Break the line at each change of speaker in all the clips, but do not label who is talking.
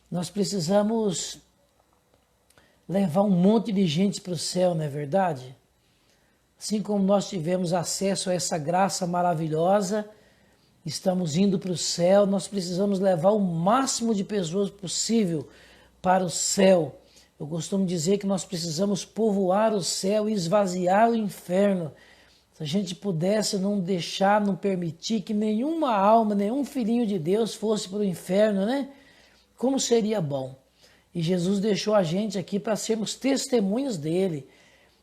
Nós precisamos levar um monte de gente para o céu, não é verdade? Assim como nós tivemos acesso a essa graça maravilhosa, estamos indo para o céu, nós precisamos levar o máximo de pessoas possível para o céu. Eu costumo dizer que nós precisamos povoar o céu e esvaziar o inferno. Se a gente pudesse não deixar, não permitir que nenhuma alma, nenhum filhinho de Deus fosse para o inferno, né? Como seria bom. E Jesus deixou a gente aqui para sermos testemunhas dele.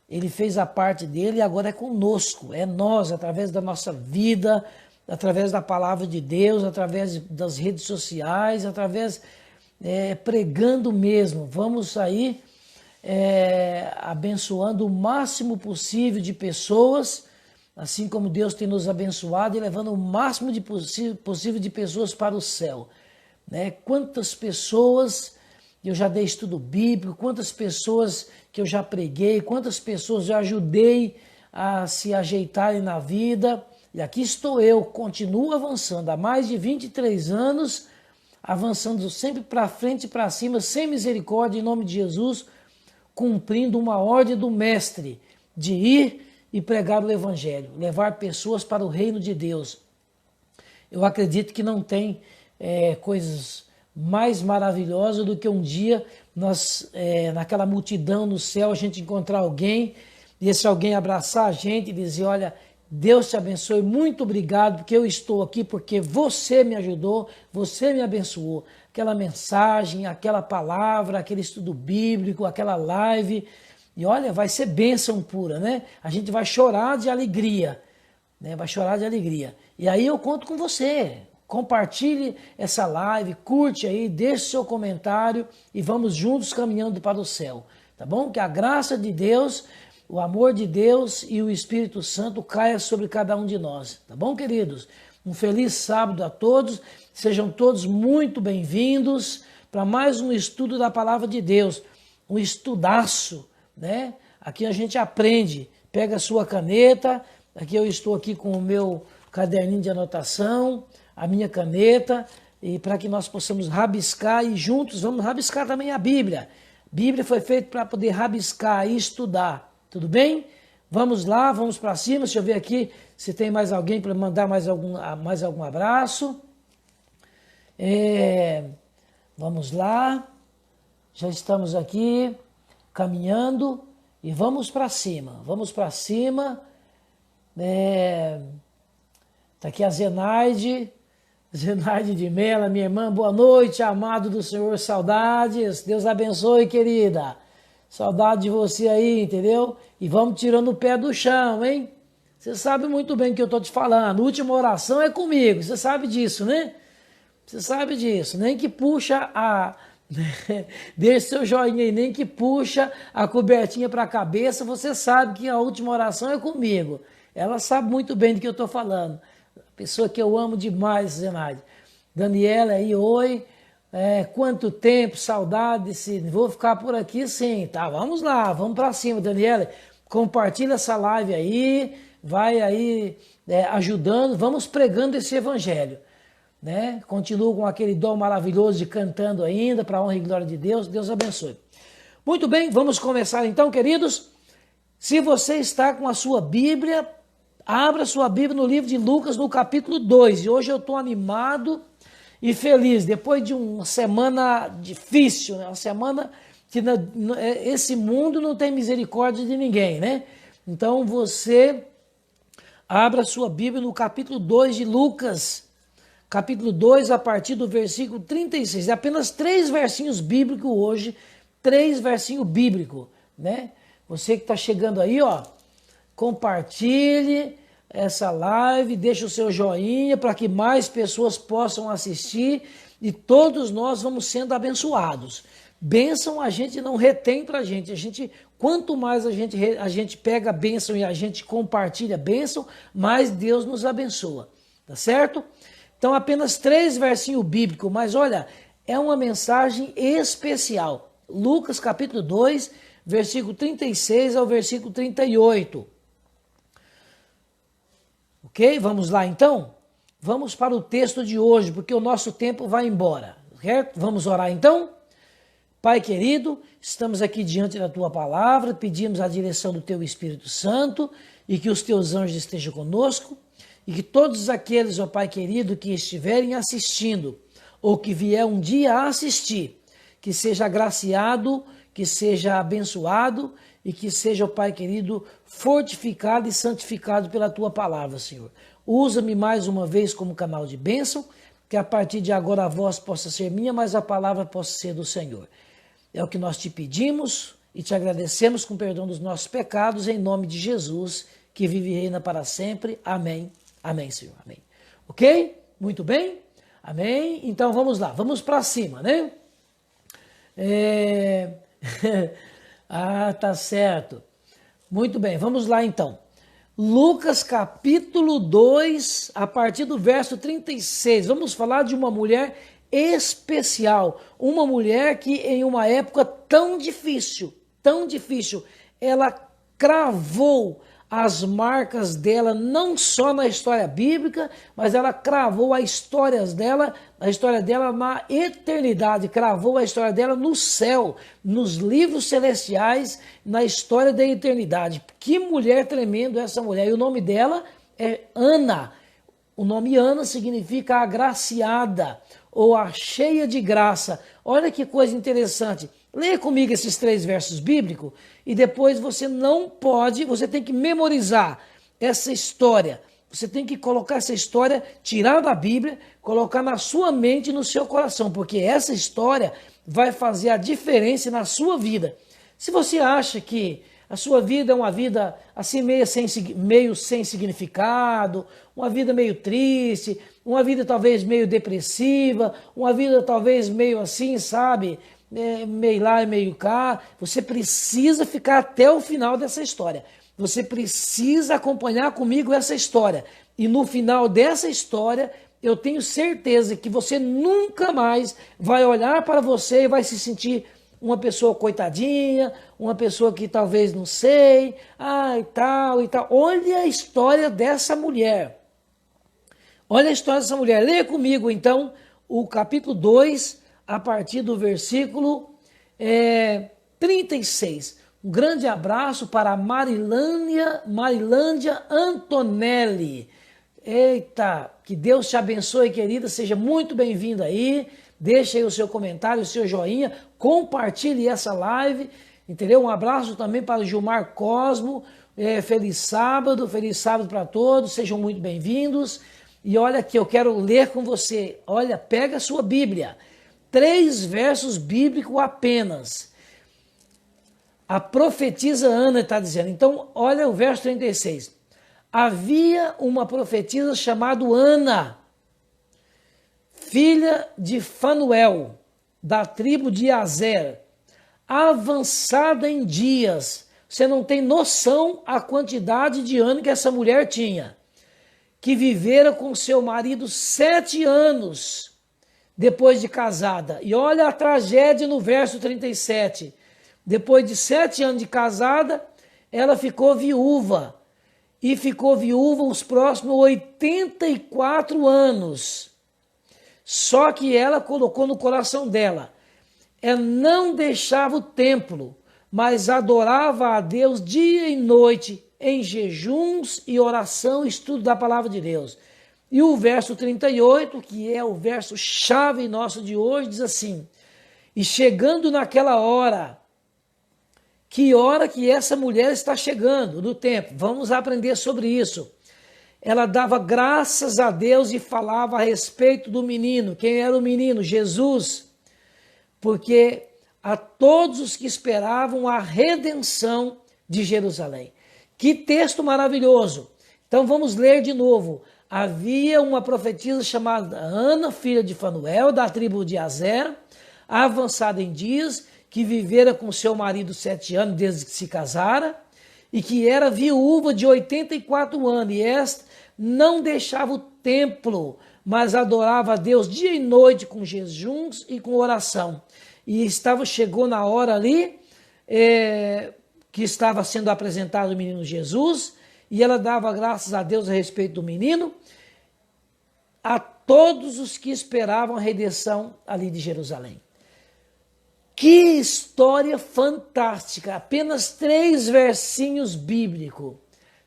Ele fez a parte dele e agora é conosco. É nós, através da nossa vida, através da palavra de Deus, através das redes sociais, através pregando mesmo. Vamos sair abençoando o máximo possível de pessoas, assim como Deus tem nos abençoado, e levando o máximo possível de pessoas para o céu. Né? Quantas pessoas eu já dei estudo bíblico, quantas pessoas que eu já preguei, quantas pessoas já ajudei a se ajeitarem na vida. E aqui estou eu, continuo avançando há mais de 23 anos, avançando sempre para frente e para cima, sem misericórdia, em nome de Jesus, cumprindo uma ordem do Mestre de ir e pregar o Evangelho, levar pessoas para o reino de Deus. Eu acredito que não tem coisas mais maravilhosas do que um dia nós, naquela multidão no céu, a gente encontrar alguém e esse alguém abraçar a gente e dizer: olha, Deus te abençoe, muito obrigado, porque eu estou aqui, porque você me ajudou, você me abençoou. Aquela mensagem, aquela palavra, aquele estudo bíblico, aquela live. E olha, vai ser bênção pura, né? A gente vai chorar de alegria, né? Vai chorar de alegria. E aí eu conto com você. Compartilhe essa live, curte aí, deixe seu comentário e vamos juntos caminhando para o céu, tá bom? Que a graça de Deus, o amor de Deus e o Espírito Santo caia sobre cada um de nós, tá bom, queridos? Um feliz sábado a todos, sejam todos muito bem-vindos para mais um estudo da Palavra de Deus, um estudaço, né? Aqui a gente aprende, pega a sua caneta, aqui eu estou aqui com o meu caderninho de anotação, a minha caneta, e para que nós possamos rabiscar e juntos vamos rabiscar também a Bíblia. A Bíblia foi feita para poder rabiscar e estudar, tudo bem? Vamos lá, vamos para cima. Deixa eu ver aqui se tem mais alguém para mandar mais algum abraço. Vamos lá, já estamos aqui caminhando e vamos para cima, vamos para cima. Está aqui a Zenaide de Mela, minha irmã, boa noite, amado do Senhor, saudades, Deus abençoe, querida, saudade de você aí, entendeu? E vamos tirando o pé do chão, hein? Você sabe muito bem o que eu estou te falando, a última oração é comigo, você sabe disso, né? Você sabe disso, nem que puxa deixe seu joinha aí, nem que puxa a cobertinha para a cabeça, você sabe que a última oração é comigo, ela sabe muito bem do que eu estou falando. Pessoa que eu amo demais, Zenaide. Daniela aí, oi. Quanto tempo, saudade. Vou ficar por aqui sim, tá? Vamos lá, vamos para cima, Daniela. Compartilha essa live aí, vai aí ajudando, vamos pregando esse evangelho, né? Continuo com aquele dom maravilhoso de cantando ainda, para a honra e glória de Deus. Deus abençoe. Muito bem, vamos começar então, queridos. Se você está com a sua Bíblia, abra sua Bíblia no livro de Lucas, no capítulo 2. E hoje eu estou animado e feliz. Depois de uma semana difícil, né? Uma semana que esse mundo não tem misericórdia de ninguém, né? Então você abra sua Bíblia no capítulo 2 de Lucas. Capítulo 2, a partir do versículo 36. É apenas 3 versinhos bíblicos hoje. 3 versinhos bíblicos, né? Você que está chegando aí, ó. Compartilhe essa live, deixe o seu joinha para que mais pessoas possam assistir e todos nós vamos sendo abençoados. Bênção a gente não retém para a gente. Quanto mais a gente pega a bênção e a gente compartilha a bênção, mais Deus nos abençoa, tá certo? Então apenas 3 versinhos bíblicos, mas olha, é uma mensagem especial. Lucas capítulo 2, versículo 36 ao versículo 38. Ok? Vamos lá então? Vamos para o texto de hoje, porque o nosso tempo vai embora. certo? Vamos orar então? Pai querido, estamos aqui diante da Tua palavra, pedimos a direção do Teu Espírito Santo e que os Teus anjos estejam conosco e que todos aqueles, ó Pai querido, que estiverem assistindo ou que vier um dia a assistir, que seja agraciado, que seja abençoado e que seja, ó Pai querido, fortificado e santificado pela Tua palavra, Senhor. Usa-me mais uma vez como canal de bênção, que a partir de agora a voz possa ser minha, mas a palavra possa ser do Senhor. É o que nós te pedimos e te agradecemos com perdão dos nossos pecados, em nome de Jesus, que vive e reina para sempre. Amém. Amém, Senhor. Amém. Ok? Muito bem? Amém? Então vamos lá, vamos para cima, né? Tá certo. Muito bem, vamos lá então. Lucas capítulo 2, a partir do verso 36. Vamos falar de uma mulher especial, uma mulher que em uma época tão difícil, ela cravou as marcas dela não só na história bíblica, mas ela cravou a história dela na eternidade, cravou a história dela no céu, nos livros celestiais, na história da eternidade. Que mulher tremenda essa mulher! E o nome dela é Ana. O nome Ana significa agraciada ou a cheia de graça. Olha que coisa interessante. Leia comigo esses 3 versos bíblicos e depois você tem que memorizar essa história. Você tem que colocar essa história, tirar da Bíblia, colocar na sua mente e no seu coração, porque essa história vai fazer a diferença na sua vida. Se você acha que a sua vida é uma vida assim meio sem significado, uma vida meio triste, uma vida talvez meio depressiva, uma vida talvez meio assim, sabe, meio lá e meio cá, você precisa ficar até o final dessa história. Você precisa acompanhar comigo essa história. E no final dessa história, eu tenho certeza que você nunca mais vai olhar para você e vai se sentir uma pessoa coitadinha, uma pessoa que talvez não sei, e tal e tal. Olha a história dessa mulher. Olha a história dessa mulher. Leia comigo, então, o capítulo 2, a partir do versículo 36. Um grande abraço para Marilândia Antonelli. Eita, que Deus te abençoe, querida. Seja muito bem-vinda aí. Deixe aí o seu comentário, o seu joinha. Compartilhe essa live. Entendeu? Um abraço também para o Gilmar Cosmo. Feliz sábado para todos. Sejam muito bem-vindos. E olha que eu quero ler com você. Olha, pega a sua Bíblia. 3 versos bíblicos apenas. A profetisa Ana está dizendo. Então, olha o verso 36. Havia uma profetisa chamada Ana, filha de Fanuel, da tribo de Azer, avançada em dias. Você não tem noção a quantidade de anos que essa mulher tinha. Que vivera com seu marido 7 anos depois de casada. E olha a tragédia no verso 37. Depois de 7 anos de casada, ela ficou viúva. E ficou viúva os próximos 84 anos. Só que ela colocou no coração dela. Ela não deixava o templo, mas adorava a Deus dia e noite, em jejuns e oração e estudo da palavra de Deus. E o verso 38, que é o verso chave nosso de hoje, diz assim: e chegando naquela hora, que hora que essa mulher está chegando do tempo? Vamos aprender sobre isso. Ela dava graças a Deus e falava a respeito do menino. Quem era o menino? Jesus. Porque a todos os que esperavam a redenção de Jerusalém. Que texto maravilhoso! Então vamos ler de novo. Havia uma profetisa chamada Ana, filha de Fanuel, da tribo de Azer, avançada em dias, que vivera com seu marido 7 anos desde que se casara, e que era viúva de 84 anos, e esta não deixava o templo, mas adorava a Deus dia e noite com jejuns e com oração. E chegou na hora ali, que estava sendo apresentado o menino Jesus, e ela dava graças a Deus a respeito do menino. A todos os que esperavam a redenção ali de Jerusalém. Que história fantástica! Apenas 3 versinhos bíblicos.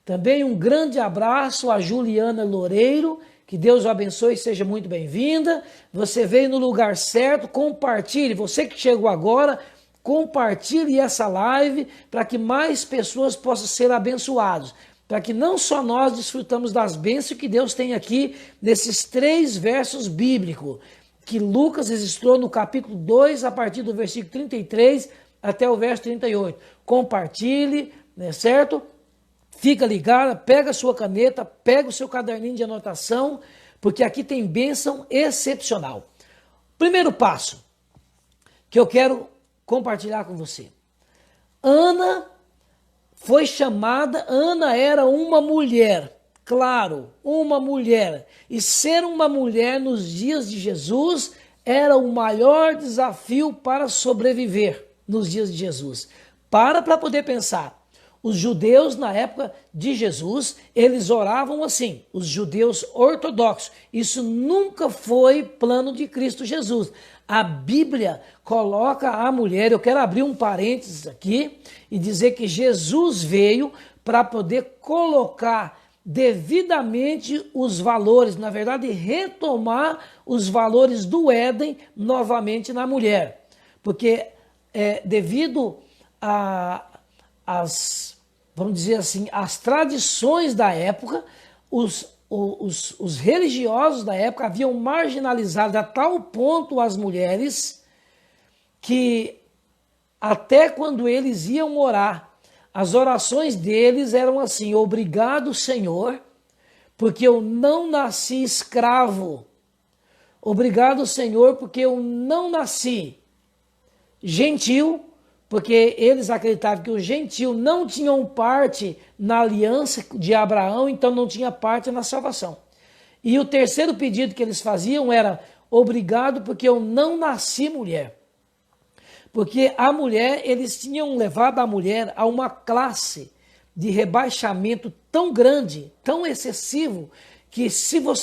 Também um grande abraço a Juliana Loureiro, que Deus o abençoe e seja muito bem-vinda. Você veio no lugar certo, compartilhe. Você que chegou agora, compartilhe essa live para que mais pessoas possam ser abençoadas. Para que não só nós desfrutamos das bênçãos que Deus tem aqui nesses 3 versos bíblicos, que Lucas registrou no capítulo 2, a partir do versículo 33 até o verso 38. Compartilhe, né, certo? Fica ligado, pega a sua caneta, pega o seu caderninho de anotação, porque aqui tem bênção excepcional. Primeiro passo que eu quero compartilhar com você. Ana foi chamada, Ana era uma mulher, claro, uma mulher. E ser uma mulher nos dias de Jesus era o maior desafio para sobreviver nos dias de Jesus. Para poder pensar. Os judeus na época de Jesus, eles oravam assim, os judeus ortodoxos. Isso nunca foi plano de Cristo Jesus. A Bíblia coloca a mulher, eu quero abrir um parênteses aqui e dizer que Jesus veio para poder colocar devidamente os valores, na verdade retomar os valores do Éden novamente na mulher. Porque devido vamos dizer assim, as tradições da época, os religiosos da época haviam marginalizado a tal ponto as mulheres que até quando eles iam orar, as orações deles eram assim: obrigado, Senhor, porque eu não nasci escravo. Obrigado, Senhor, porque eu não nasci gentil, porque eles acreditavam que os gentios não tinham parte na aliança de Abraão, então não tinha parte na salvação. E o terceiro pedido que eles faziam era: obrigado porque eu não nasci mulher. Porque a mulher, eles tinham levado a mulher a uma classe de rebaixamento tão grande, tão excessivo, que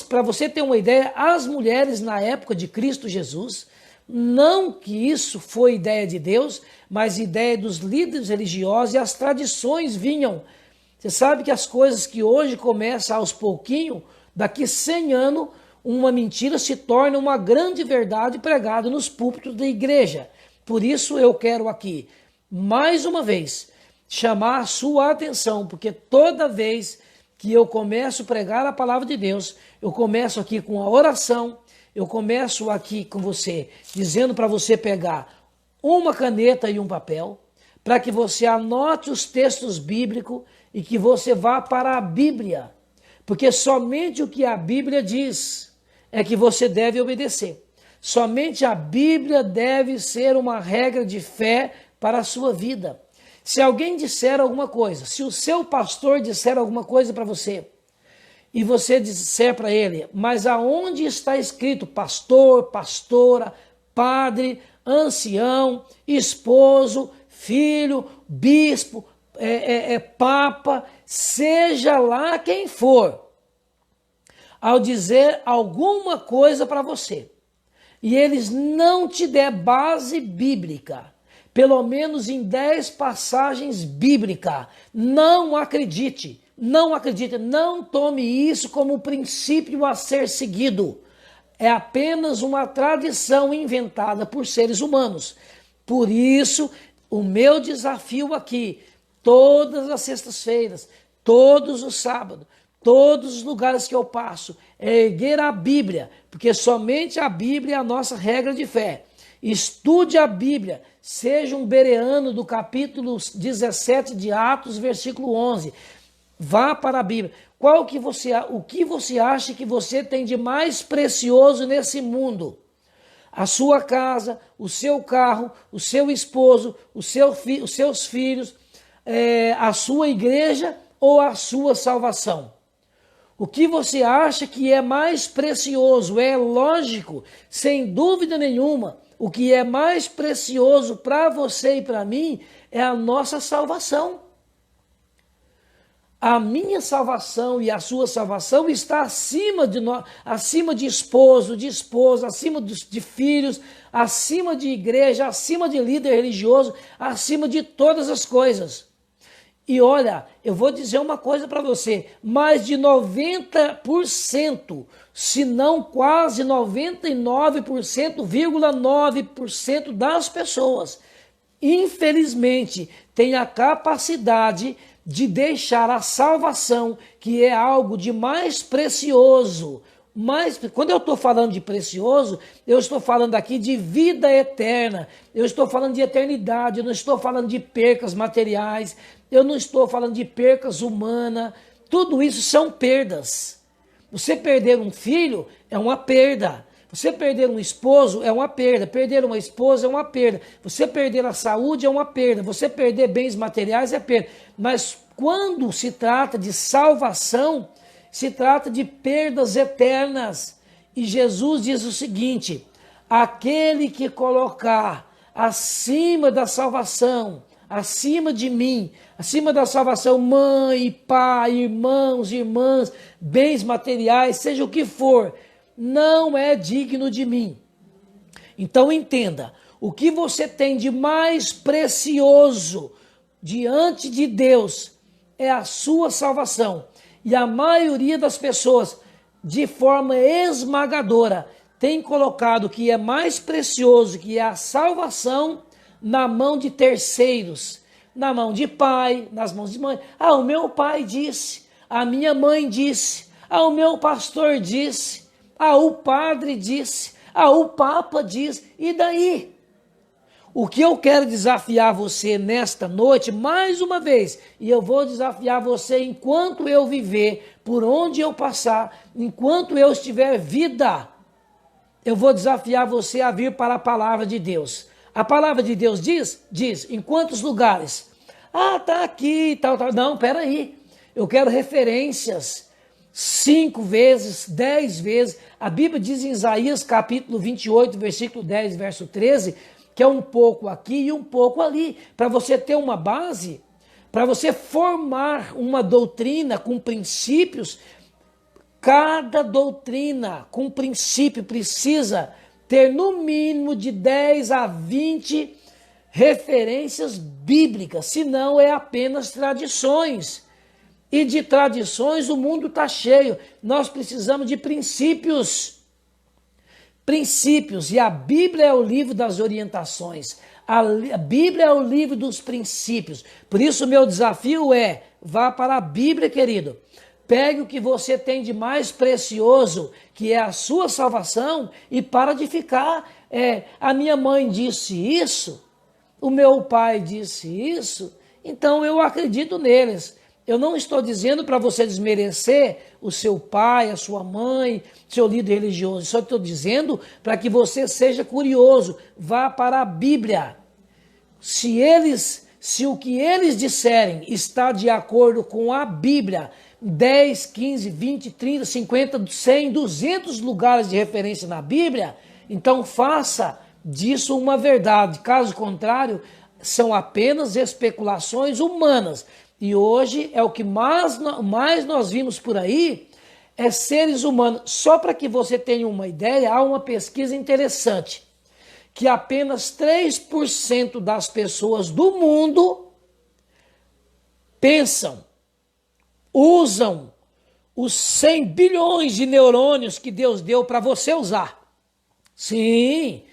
para você ter uma ideia, as mulheres na época de Cristo Jesus, não que isso foi ideia de Deus, mas ideia dos líderes religiosos, e as tradições vinham. Você sabe que as coisas que hoje começam aos pouquinhos, daqui 100 anos, uma mentira se torna uma grande verdade pregada nos púlpitos da igreja. Por isso eu quero aqui, mais uma vez, chamar a sua atenção, porque toda vez que eu começo a pregar a palavra de Deus, eu começo aqui com a oração, eu começo aqui com você, dizendo para você pegar uma caneta e um papel, para que você anote os textos bíblicos e que você vá para a Bíblia. Porque somente o que a Bíblia diz é que você deve obedecer. Somente a Bíblia deve ser uma regra de fé para a sua vida. Se alguém disser alguma coisa, se o seu pastor disser alguma coisa para você, e você disser para ele: mas aonde está escrito pastor, pastora, padre, ancião, esposo, filho, bispo, papa, seja lá quem for, ao dizer alguma coisa para você, e eles não te der base bíblica, pelo menos em 10 passagens bíblicas, não acredite, não tome isso como princípio a ser seguido. É apenas uma tradição inventada por seres humanos. Por isso, o meu desafio aqui, todas as sextas-feiras, todos os sábados, todos os lugares que eu passo, é erguer a Bíblia, porque somente a Bíblia é a nossa regra de fé. Estude a Bíblia, seja um bereano do capítulo 17 de Atos, versículo 11. Vá para a Bíblia. O que você acha que você tem de mais precioso nesse mundo? A sua casa, o seu carro, o seu esposo, os seus filhos, a sua igreja ou a sua salvação? O que você acha que é mais precioso? É lógico, sem dúvida nenhuma, o que é mais precioso para você e para mim é a nossa salvação. A minha salvação e a sua salvação está acima de nós, acima de esposo, de esposa, acima de filhos, acima de igreja, acima de líder religioso, acima de todas as coisas. E olha, eu vou dizer uma coisa para você, mais de 90%, se não quase 99,9% das pessoas, infelizmente, tem a capacidade de deixar a salvação, que é algo de mais precioso. Quando eu estou falando de precioso, eu estou falando aqui de vida eterna, eu estou falando de eternidade, eu não estou falando de percas materiais, eu não estou falando de percas humanas, tudo isso são perdas. Você perder um filho é uma perda. Você perder um esposo é uma perda, perder uma esposa é uma perda, você perder a saúde é uma perda, você perder bens materiais é perda. Mas quando se trata de salvação, se trata de perdas eternas. E Jesus diz o seguinte: aquele que colocar acima da salvação, acima de mim, acima da salvação, mãe, pai, irmãos, irmãs, bens materiais, seja o que for, não é digno de mim. Então entenda, o que você tem de mais precioso diante de Deus é a sua salvação. E a maioria das pessoas, de forma esmagadora, tem colocado o que é mais precioso, que é a salvação, na mão de terceiros, na mão de pai, nas mãos de mãe. Ah, o meu pai disse, a minha mãe disse, o meu pastor disse, o padre disse, o papa disse, e daí? O que eu quero desafiar você nesta noite, mais uma vez, e eu vou desafiar você enquanto eu viver, por onde eu passar, enquanto eu estiver vida, eu vou desafiar você a vir para a palavra de Deus. A palavra de Deus diz, em quantos lugares? Tá aqui, tal. Não, peraí, eu quero referências, 5 vezes, 10 vezes. A Bíblia diz em Isaías capítulo 28, versículo 10, verso 13, que é um pouco aqui e um pouco ali, para você ter uma base, para você formar uma doutrina com princípios. Cada doutrina com princípio precisa ter no mínimo de 10 a 20 referências bíblicas, senão é apenas tradições. E de tradições o mundo está cheio. Nós precisamos de princípios. Princípios. E a Bíblia é o livro das orientações. A Bíblia é o livro dos princípios. Por isso o meu desafio é, vá para a Bíblia, querido. Pegue o que você tem de mais precioso, que é a sua salvação, e para de ficar, a minha mãe disse isso, o meu pai disse isso, então eu acredito neles. Eu não estou dizendo para você desmerecer o seu pai, a sua mãe, seu líder religioso, só estou dizendo para que você seja curioso, vá para a Bíblia. Se o que eles disserem está de acordo com a Bíblia, 10, 15, 20, 30, 50, 100, 200 lugares de referência na Bíblia, então faça disso uma verdade. Caso contrário, são apenas especulações humanas. E hoje é o que mais nós vimos por aí, é seres humanos. Só para que você tenha uma ideia, há uma pesquisa interessante, que apenas 3% das pessoas do mundo pensam, usam os 100 bilhões de neurônios que Deus deu para você usar. Sim,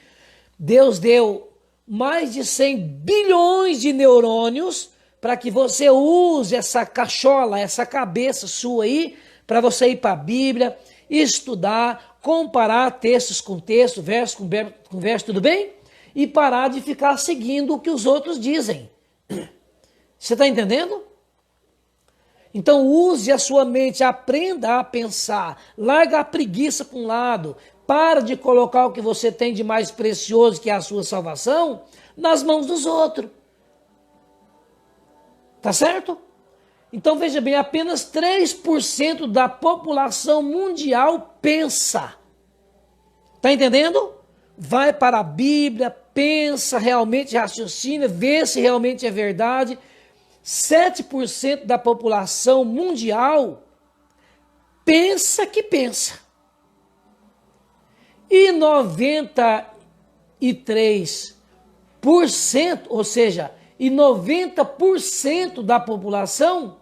Deus deu mais de 100 bilhões de neurônios para que você use essa cachola, essa cabeça sua aí, para você ir para a Bíblia, estudar, comparar textos com texto, verso com verso, tudo bem? E parar de ficar seguindo o que os outros dizem. Você está entendendo? Então use a sua mente, aprenda a pensar, larga a preguiça para um lado, para de colocar o que você tem de mais precioso, que é a sua salvação, nas mãos dos outros. Tá certo? Então veja bem, apenas 3% da população mundial pensa. Tá entendendo? Vai para a Bíblia, pensa, realmente raciocina, vê se realmente é verdade. 7% da população mundial pensa que pensa. E 93%, ou seja, e 90% da população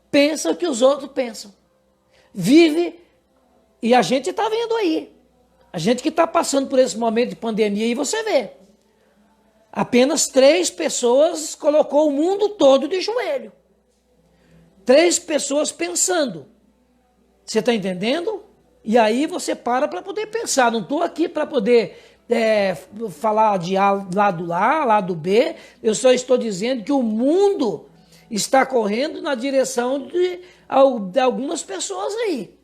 pensa o que os outros pensam. Vive, e a gente está vendo aí. A gente que está passando por esse momento de pandemia, e você vê. Apenas 3 pessoas colocou o mundo todo de joelho. 3 pessoas pensando. Você está entendendo? E aí você para poder pensar. Não estou aqui para poder falar de lado A, lado B. Eu só estou dizendo que o mundo está correndo na direção de algumas pessoas aí.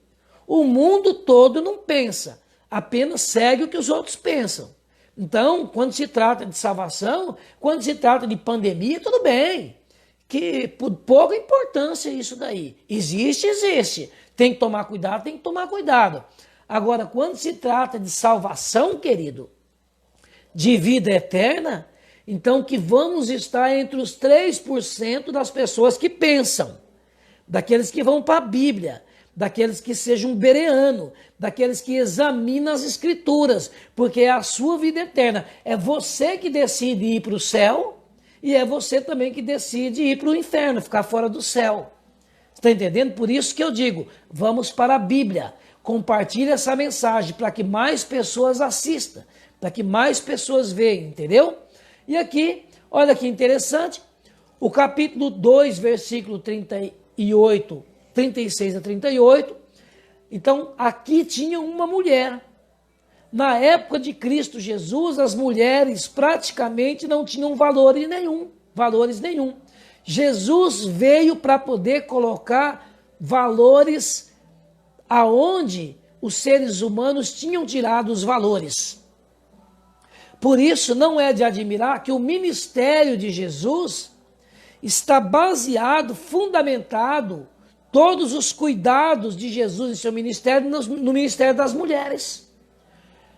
O mundo todo não pensa, apenas segue o que os outros pensam. Então, quando se trata de salvação, quando se trata de pandemia, tudo bem. Que por pouca importância isso daí. Existe. Tem que tomar cuidado. Agora, quando se trata de salvação, querido, de vida eterna, então que vamos estar entre os 3% das pessoas que pensam, daqueles que vão para a Bíblia, daqueles que sejam bereano, daqueles que examinam as Escrituras, porque é a sua vida eterna. É você que decide ir para o céu e é você também que decide ir para o inferno, ficar fora do céu. Está entendendo? Por isso que eu digo, vamos para a Bíblia, compartilhe essa mensagem para que mais pessoas assistam, para que mais pessoas vejam, entendeu? E aqui, olha que interessante, o capítulo 2, versículo 36 a 38, então aqui tinha uma mulher. Na época de Cristo Jesus, as mulheres praticamente não tinham valores nenhum. Jesus veio para poder colocar valores aonde os seres humanos tinham tirado os valores. Por isso, não é de admirar que o ministério de Jesus está baseado, fundamentado, todos os cuidados de Jesus em seu ministério, no ministério das mulheres.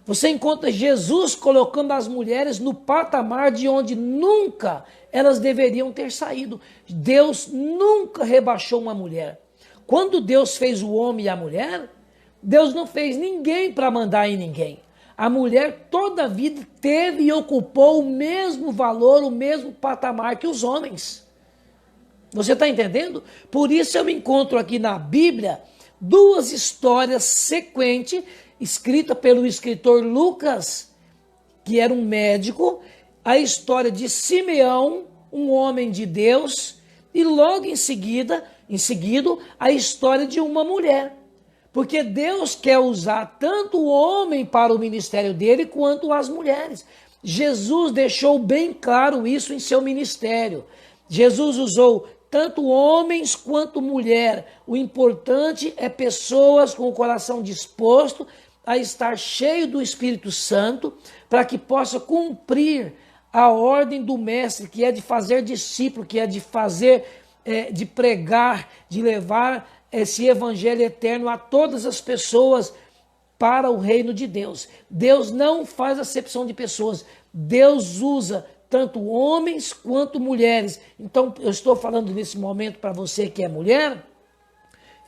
Você encontra Jesus colocando as mulheres no patamar de onde nunca elas deveriam ter saído. Deus nunca rebaixou uma mulher. Quando Deus fez o homem e a mulher, Deus não fez ninguém para mandar em ninguém. A mulher toda a vida teve e ocupou o mesmo valor, o mesmo patamar que os homens. Você está entendendo? Por isso eu encontro aqui na Bíblia 2 histórias sequentes, escrita pelo escritor Lucas, que era um médico, a história de Simeão, um homem de Deus, e logo em seguida, a história de uma mulher. Porque Deus quer usar tanto o homem para o ministério dele, quanto as mulheres. Jesus deixou bem claro isso em seu ministério. Jesus usou tanto homens quanto mulher. O importante é pessoas com o coração disposto a estar cheio do Espírito Santo, para que possa cumprir a ordem do mestre, que é de fazer discípulo, que é de fazer, de pregar, de levar esse evangelho eterno a todas as pessoas para o reino de Deus. Deus não faz acepção de pessoas. Deus usa tanto homens quanto mulheres. Então, eu estou falando nesse momento para você que é mulher,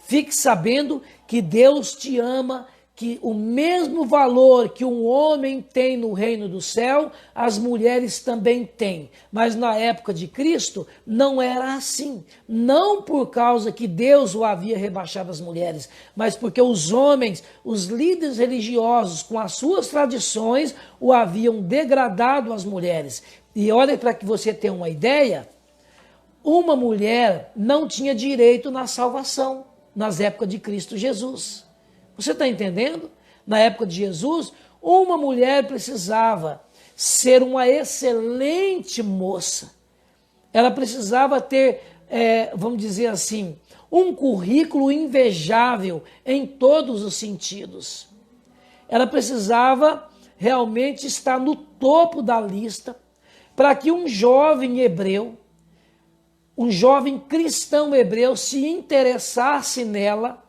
fique sabendo que Deus te ama, que o mesmo valor que um homem tem no reino do céu, as mulheres também têm. Mas na época de Cristo, não era assim. Não por causa que Deus o havia rebaixado as mulheres, mas porque os homens, os líderes religiosos, com as suas tradições, o haviam degradado às mulheres. E olha, para que você tenha uma ideia, uma mulher não tinha direito na salvação nas épocas de Cristo Jesus. Você está entendendo? Na época de Jesus, uma mulher precisava ser uma excelente moça. Ela precisava ter, vamos dizer assim, um currículo invejável em todos os sentidos. Ela precisava realmente estar no topo da lista para que um jovem hebreu, um jovem cristão hebreu se interessasse nela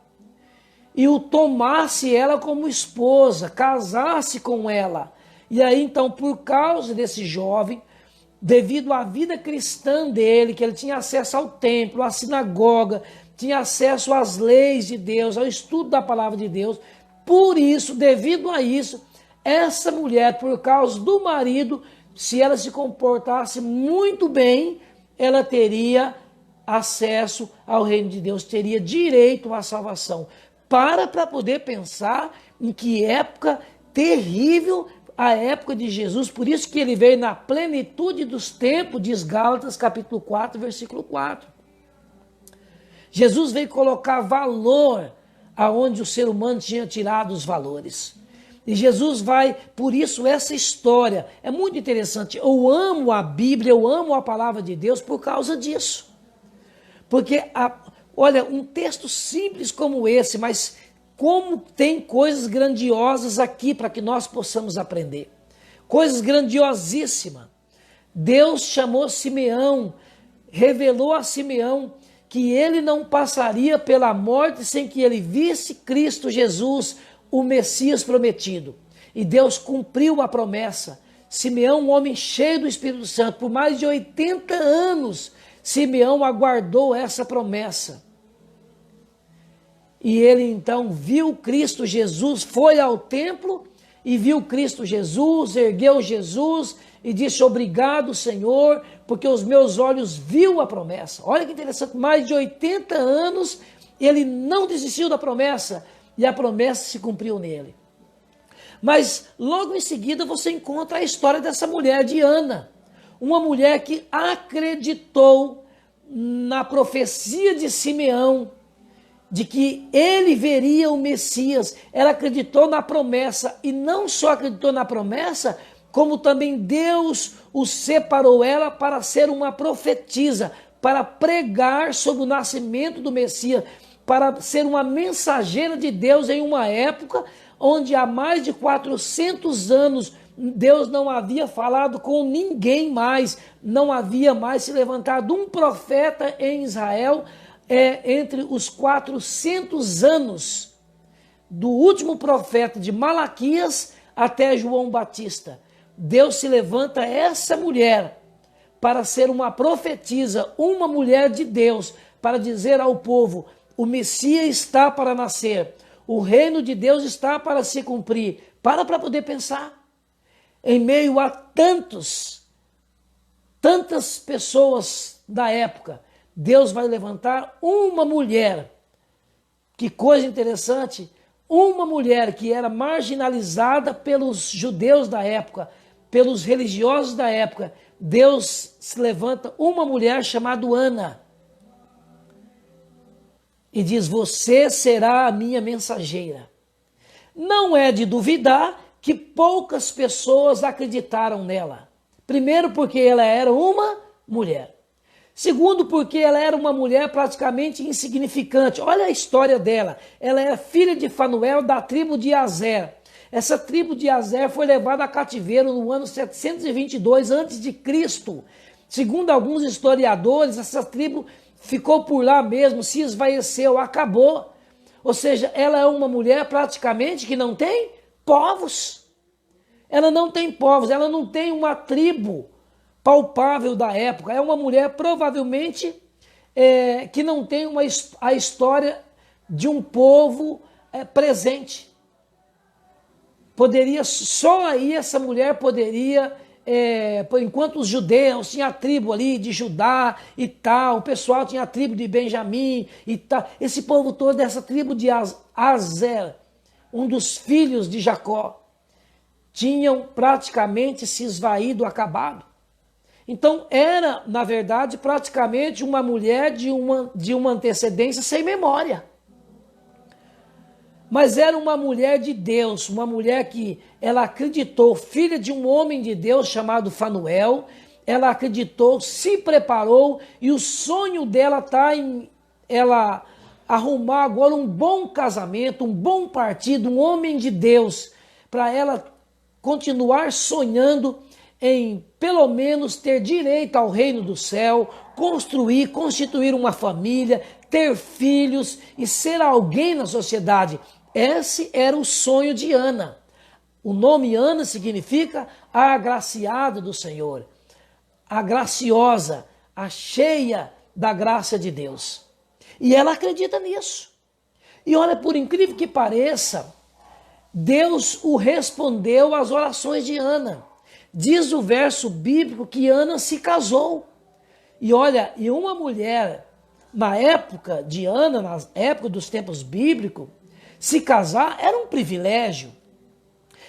e o tomasse ela como esposa, casasse com ela. E aí, então, por causa desse jovem, devido à vida cristã dele, que ele tinha acesso ao templo, à sinagoga, tinha acesso às leis de Deus, ao estudo da palavra de Deus. Por isso, devido a isso, essa mulher, por causa do marido, se ela se comportasse muito bem, ela teria acesso ao reino de Deus, teria direito à salvação. Para poder pensar em que época terrível a época de Jesus, por isso que ele veio na plenitude dos tempos, diz Gálatas capítulo 4, versículo 4. Jesus veio colocar valor aonde o ser humano tinha tirado os valores. E Jesus vai, por isso essa história é muito interessante. Eu amo a Bíblia, eu amo a palavra de Deus por causa disso. Porque, olha, um texto simples como esse, mas como tem coisas grandiosas aqui para que nós possamos aprender. Coisas grandiosíssimas. Deus chamou Simeão, revelou a Simeão que ele não passaria pela morte sem que ele visse Cristo Jesus, o Messias prometido. E Deus cumpriu a promessa. Simeão, um homem cheio do Espírito Santo, por mais de 80 anos, Simeão aguardou essa promessa. E ele então viu Cristo Jesus, foi ao templo e viu Cristo Jesus, ergueu Jesus e disse: obrigado, Senhor, porque os meus olhos viu a promessa. Olha que interessante, mais de 80 anos ele não desistiu da promessa e a promessa se cumpriu nele. Mas logo em seguida você encontra a história dessa mulher de Ana, uma mulher que acreditou na profecia de Simeão, de que ele veria o Messias. Ela acreditou na promessa, e não só acreditou na promessa, como também Deus o separou ela para ser uma profetisa, para pregar sobre o nascimento do Messias, para ser uma mensageira de Deus em uma época onde há mais de 400 anos Deus não havia falado com ninguém mais, não havia mais se levantado um profeta em Israel, entre os 400 anos do último profeta de Malaquias até João Batista. Deus se levanta essa mulher para ser uma profetisa, uma mulher de Deus, para dizer ao povo: o Messias está para nascer, o reino de Deus está para se cumprir. Para poder pensar. Em meio a tantas pessoas da época, Deus vai levantar uma mulher. Que coisa interessante, uma mulher que era marginalizada pelos judeus da época, pelos religiosos da época. Deus se levanta uma mulher chamada Ana e diz: você será a minha mensageira. Não é de duvidar que poucas pessoas acreditaram nela. Primeiro, porque ela era uma mulher. Segundo, porque ela era uma mulher praticamente insignificante. Olha a história dela. Ela é filha de Fanuel, da tribo de Azer. Essa tribo de Azer foi levada a cativeiro no ano 722 a.C. Segundo alguns historiadores, essa tribo ficou por lá mesmo, se esvaeceu, acabou. Ou seja, ela é uma mulher praticamente que não tem povos. Ela não tem povos, ela não tem uma tribo palpável da época. É uma mulher provavelmente que não tem a história de um povo presente. Poderia, só aí essa mulher poderia, enquanto os judeus tinham a tribo ali de Judá e tal, o pessoal tinha a tribo de Benjamim e tal, esse povo todo dessa tribo de Azer, um dos filhos de Jacó, tinham praticamente se esvaído, acabado. Então era, na verdade, praticamente uma mulher de uma antecedência sem memória. Mas era uma mulher de Deus, uma mulher que ela acreditou, filha de um homem de Deus chamado Fanuel. Ela acreditou, se preparou, e o sonho dela está em ela arrumar agora um bom casamento, um bom partido, um homem de Deus, para ela continuar sonhando em pelo menos ter direito ao reino do céu, constituir uma família, ter filhos e ser alguém na sociedade. Esse era o sonho de Ana. O nome Ana significa a agraciada do Senhor. a graciosa, a cheia da graça de Deus. E ela acredita nisso. E olha, por incrível que pareça, Deus o respondeu às orações de Ana. Diz o verso bíblico que Ana se casou. E olha, e uma mulher, na época de Ana, na época dos tempos bíblicos, se casar era um privilégio.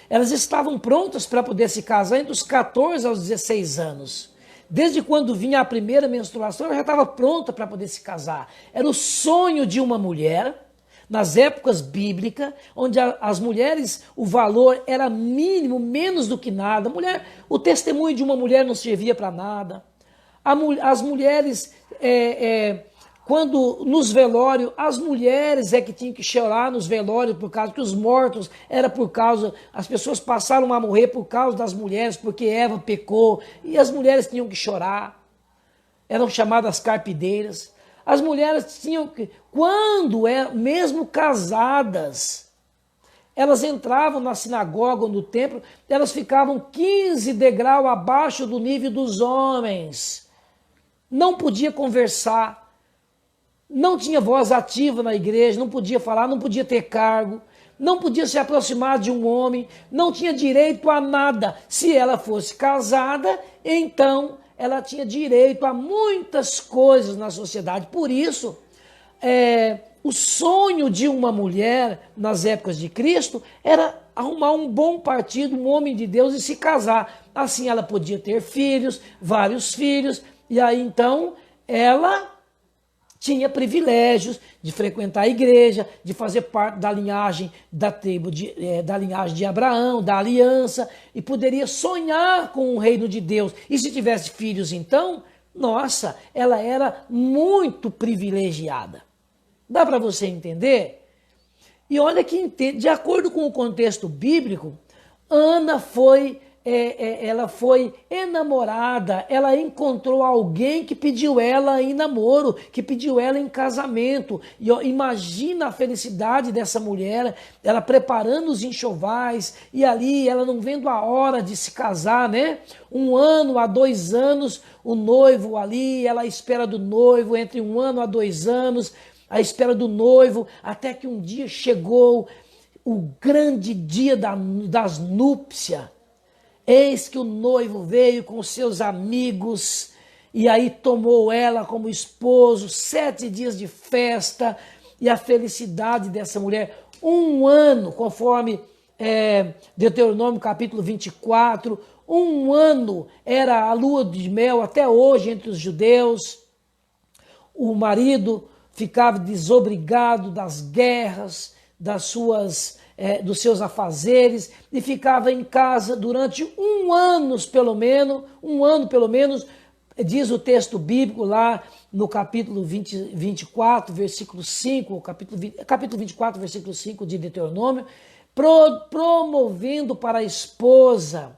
Elas estavam prontas para poder se casar entre os 14 aos 16 anos. Desde quando vinha a primeira menstruação, ela já estava pronta para poder se casar. Era o sonho de uma mulher, nas épocas bíblicas, onde as mulheres, o valor era mínimo, menos do que nada. O testemunho de uma mulher não servia para nada. As mulheres, quando nos velórios, as mulheres é que tinham que chorar nos velórios por causa que os mortos era por causa, as pessoas passaram a morrer por causa das mulheres, porque Eva pecou, e as mulheres tinham que chorar, eram chamadas carpideiras. As mulheres tinham que, quando mesmo casadas, elas entravam na sinagoga ou no templo, elas ficavam 15 degraus abaixo do nível dos homens. Não podia conversar, não tinha voz ativa na igreja, não podia falar, não podia ter cargo, não podia se aproximar de um homem, não tinha direito a nada. Se ela fosse casada, então ela tinha direito a muitas coisas na sociedade. Por isso, o sonho de uma mulher nas épocas de Cristo era arrumar um bom partido, um homem de Deus e se casar. Assim ela podia ter filhos, vários filhos, e aí então ela tinha privilégios de frequentar a igreja, de fazer parte da linhagem da tribo da linhagem de Abraão, da aliança, e poderia sonhar com o reino de Deus. E se tivesse filhos, então, nossa, ela era muito privilegiada. Dá para você entender? E olha que, de acordo com o contexto bíblico, Ana ela foi enamorada, ela encontrou alguém que pediu ela em namoro, que pediu ela em casamento. E imagina a felicidade dessa mulher, ela preparando os enxovais, e ali ela não vendo a hora de se casar, né? 1 ano a 2 anos, o noivo ali, ela à espera do noivo, entre 1 ano a 2 anos, à espera do noivo, até que um dia chegou o grande dia das núpcias. Eis que o noivo veio com seus amigos e aí tomou ela como esposo, 7 dias de festa, e a felicidade dessa mulher, 1 ano, conforme Deuteronômio capítulo 24, 1 ano era a lua de mel até hoje entre os judeus. O marido ficava desobrigado das guerras, dos seus afazeres, e ficava em casa durante 1 ano pelo menos, diz o texto bíblico lá no capítulo 24, versículo 5, capítulo 24, versículo 5 de Deuteronômio, promovendo para a esposa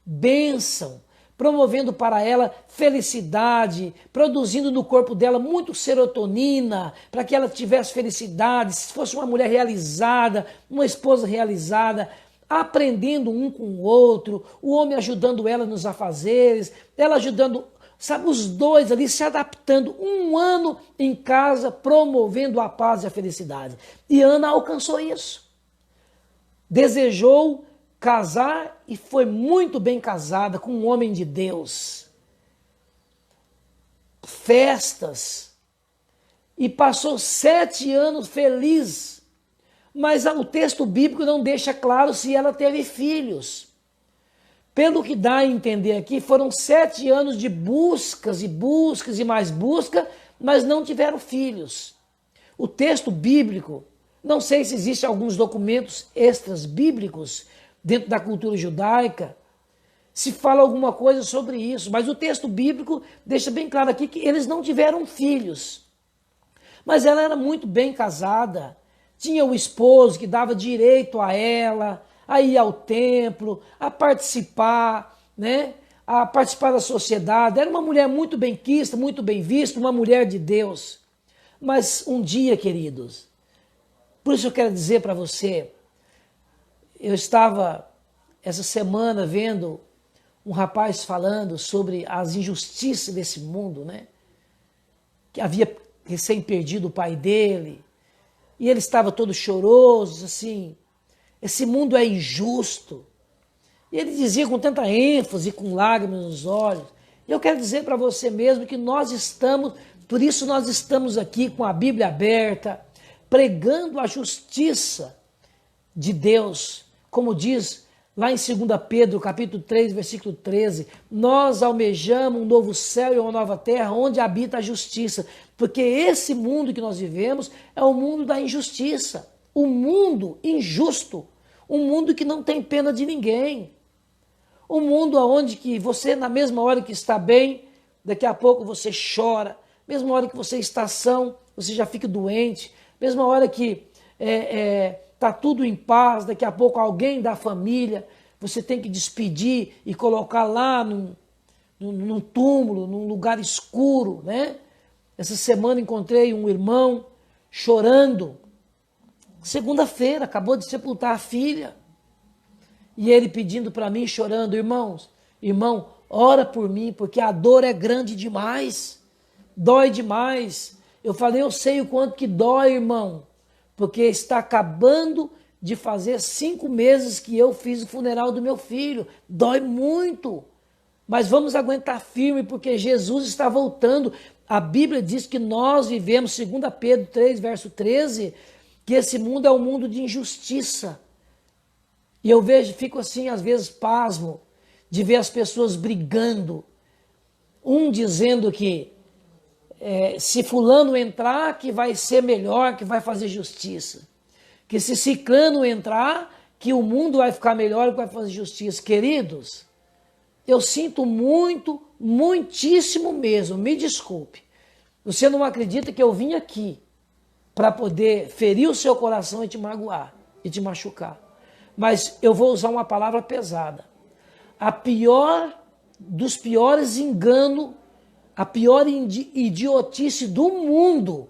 bênção, promovendo para ela felicidade, produzindo no corpo dela muito serotonina, para que ela tivesse felicidade, se fosse uma mulher realizada, uma esposa realizada, aprendendo um com o outro, o homem ajudando ela nos afazeres, ela ajudando, sabe, os dois ali se adaptando, 1 ano em casa, promovendo a paz e a felicidade. E Ana alcançou isso. Desejou casar e foi muito bem casada com um homem de Deus. Festas. E passou 7 anos feliz. Mas o texto bíblico não deixa claro se ela teve filhos. Pelo que dá a entender aqui, foram 7 anos de buscas e mais busca, mas não tiveram filhos. O texto bíblico, não sei se existem alguns documentos extras bíblicos dentro da cultura judaica, se fala alguma coisa sobre isso, mas o texto bíblico deixa bem claro aqui que eles não tiveram filhos. Mas ela era muito bem casada, tinha o esposo que dava direito a ela, a ir ao templo, a participar, né? A participar da sociedade. Era uma mulher muito bem quista, muito bem vista, uma mulher de Deus. Mas um dia, queridos, por isso eu quero dizer para você, eu estava essa semana vendo um rapaz falando sobre as injustiças desse mundo, né? Que havia recém perdido o pai dele, e ele estava todo choroso, assim, esse mundo é injusto. E ele dizia com tanta ênfase, com lágrimas nos olhos. E eu quero dizer para você mesmo que nós estamos, por isso nós estamos aqui com a Bíblia aberta, pregando a justiça de Deus, como diz lá em 2 Pedro, capítulo 3, versículo 13, nós almejamos um novo céu e uma nova terra onde habita a justiça, porque esse mundo que nós vivemos é o mundo da injustiça, o mundo injusto, um mundo que não tem pena de ninguém, um mundo onde que você, na mesma hora que está bem, daqui a pouco você chora, mesma hora que você está são, você já fica doente, mesma hora que está tudo em paz, daqui a pouco alguém da família, você tem que despedir e colocar lá num túmulo, num lugar escuro, né? Essa semana encontrei um irmão chorando, segunda-feira, acabou de sepultar a filha, e ele pedindo para mim, chorando, irmão, ora por mim, porque a dor é grande demais, dói demais. Eu falei, eu sei o quanto que dói, irmão, porque está acabando de fazer 5 meses que eu fiz o funeral do meu filho. Dói muito, mas vamos aguentar firme, porque Jesus está voltando. A Bíblia diz que nós vivemos, 2 Pedro 3, verso 13, que esse mundo é um mundo de injustiça. E eu fico assim, às vezes, pasmo, de ver as pessoas brigando, um dizendo que se fulano entrar, que vai ser melhor, que vai fazer justiça. Que se ciclano entrar, que o mundo vai ficar melhor, que vai fazer justiça. Queridos, eu sinto muito, muitíssimo mesmo, me desculpe. Você não acredita que eu vim aqui para poder ferir o seu coração e te magoar, e te machucar. Mas eu vou usar uma palavra pesada. A pior dos piores enganos, a pior idiotice do mundo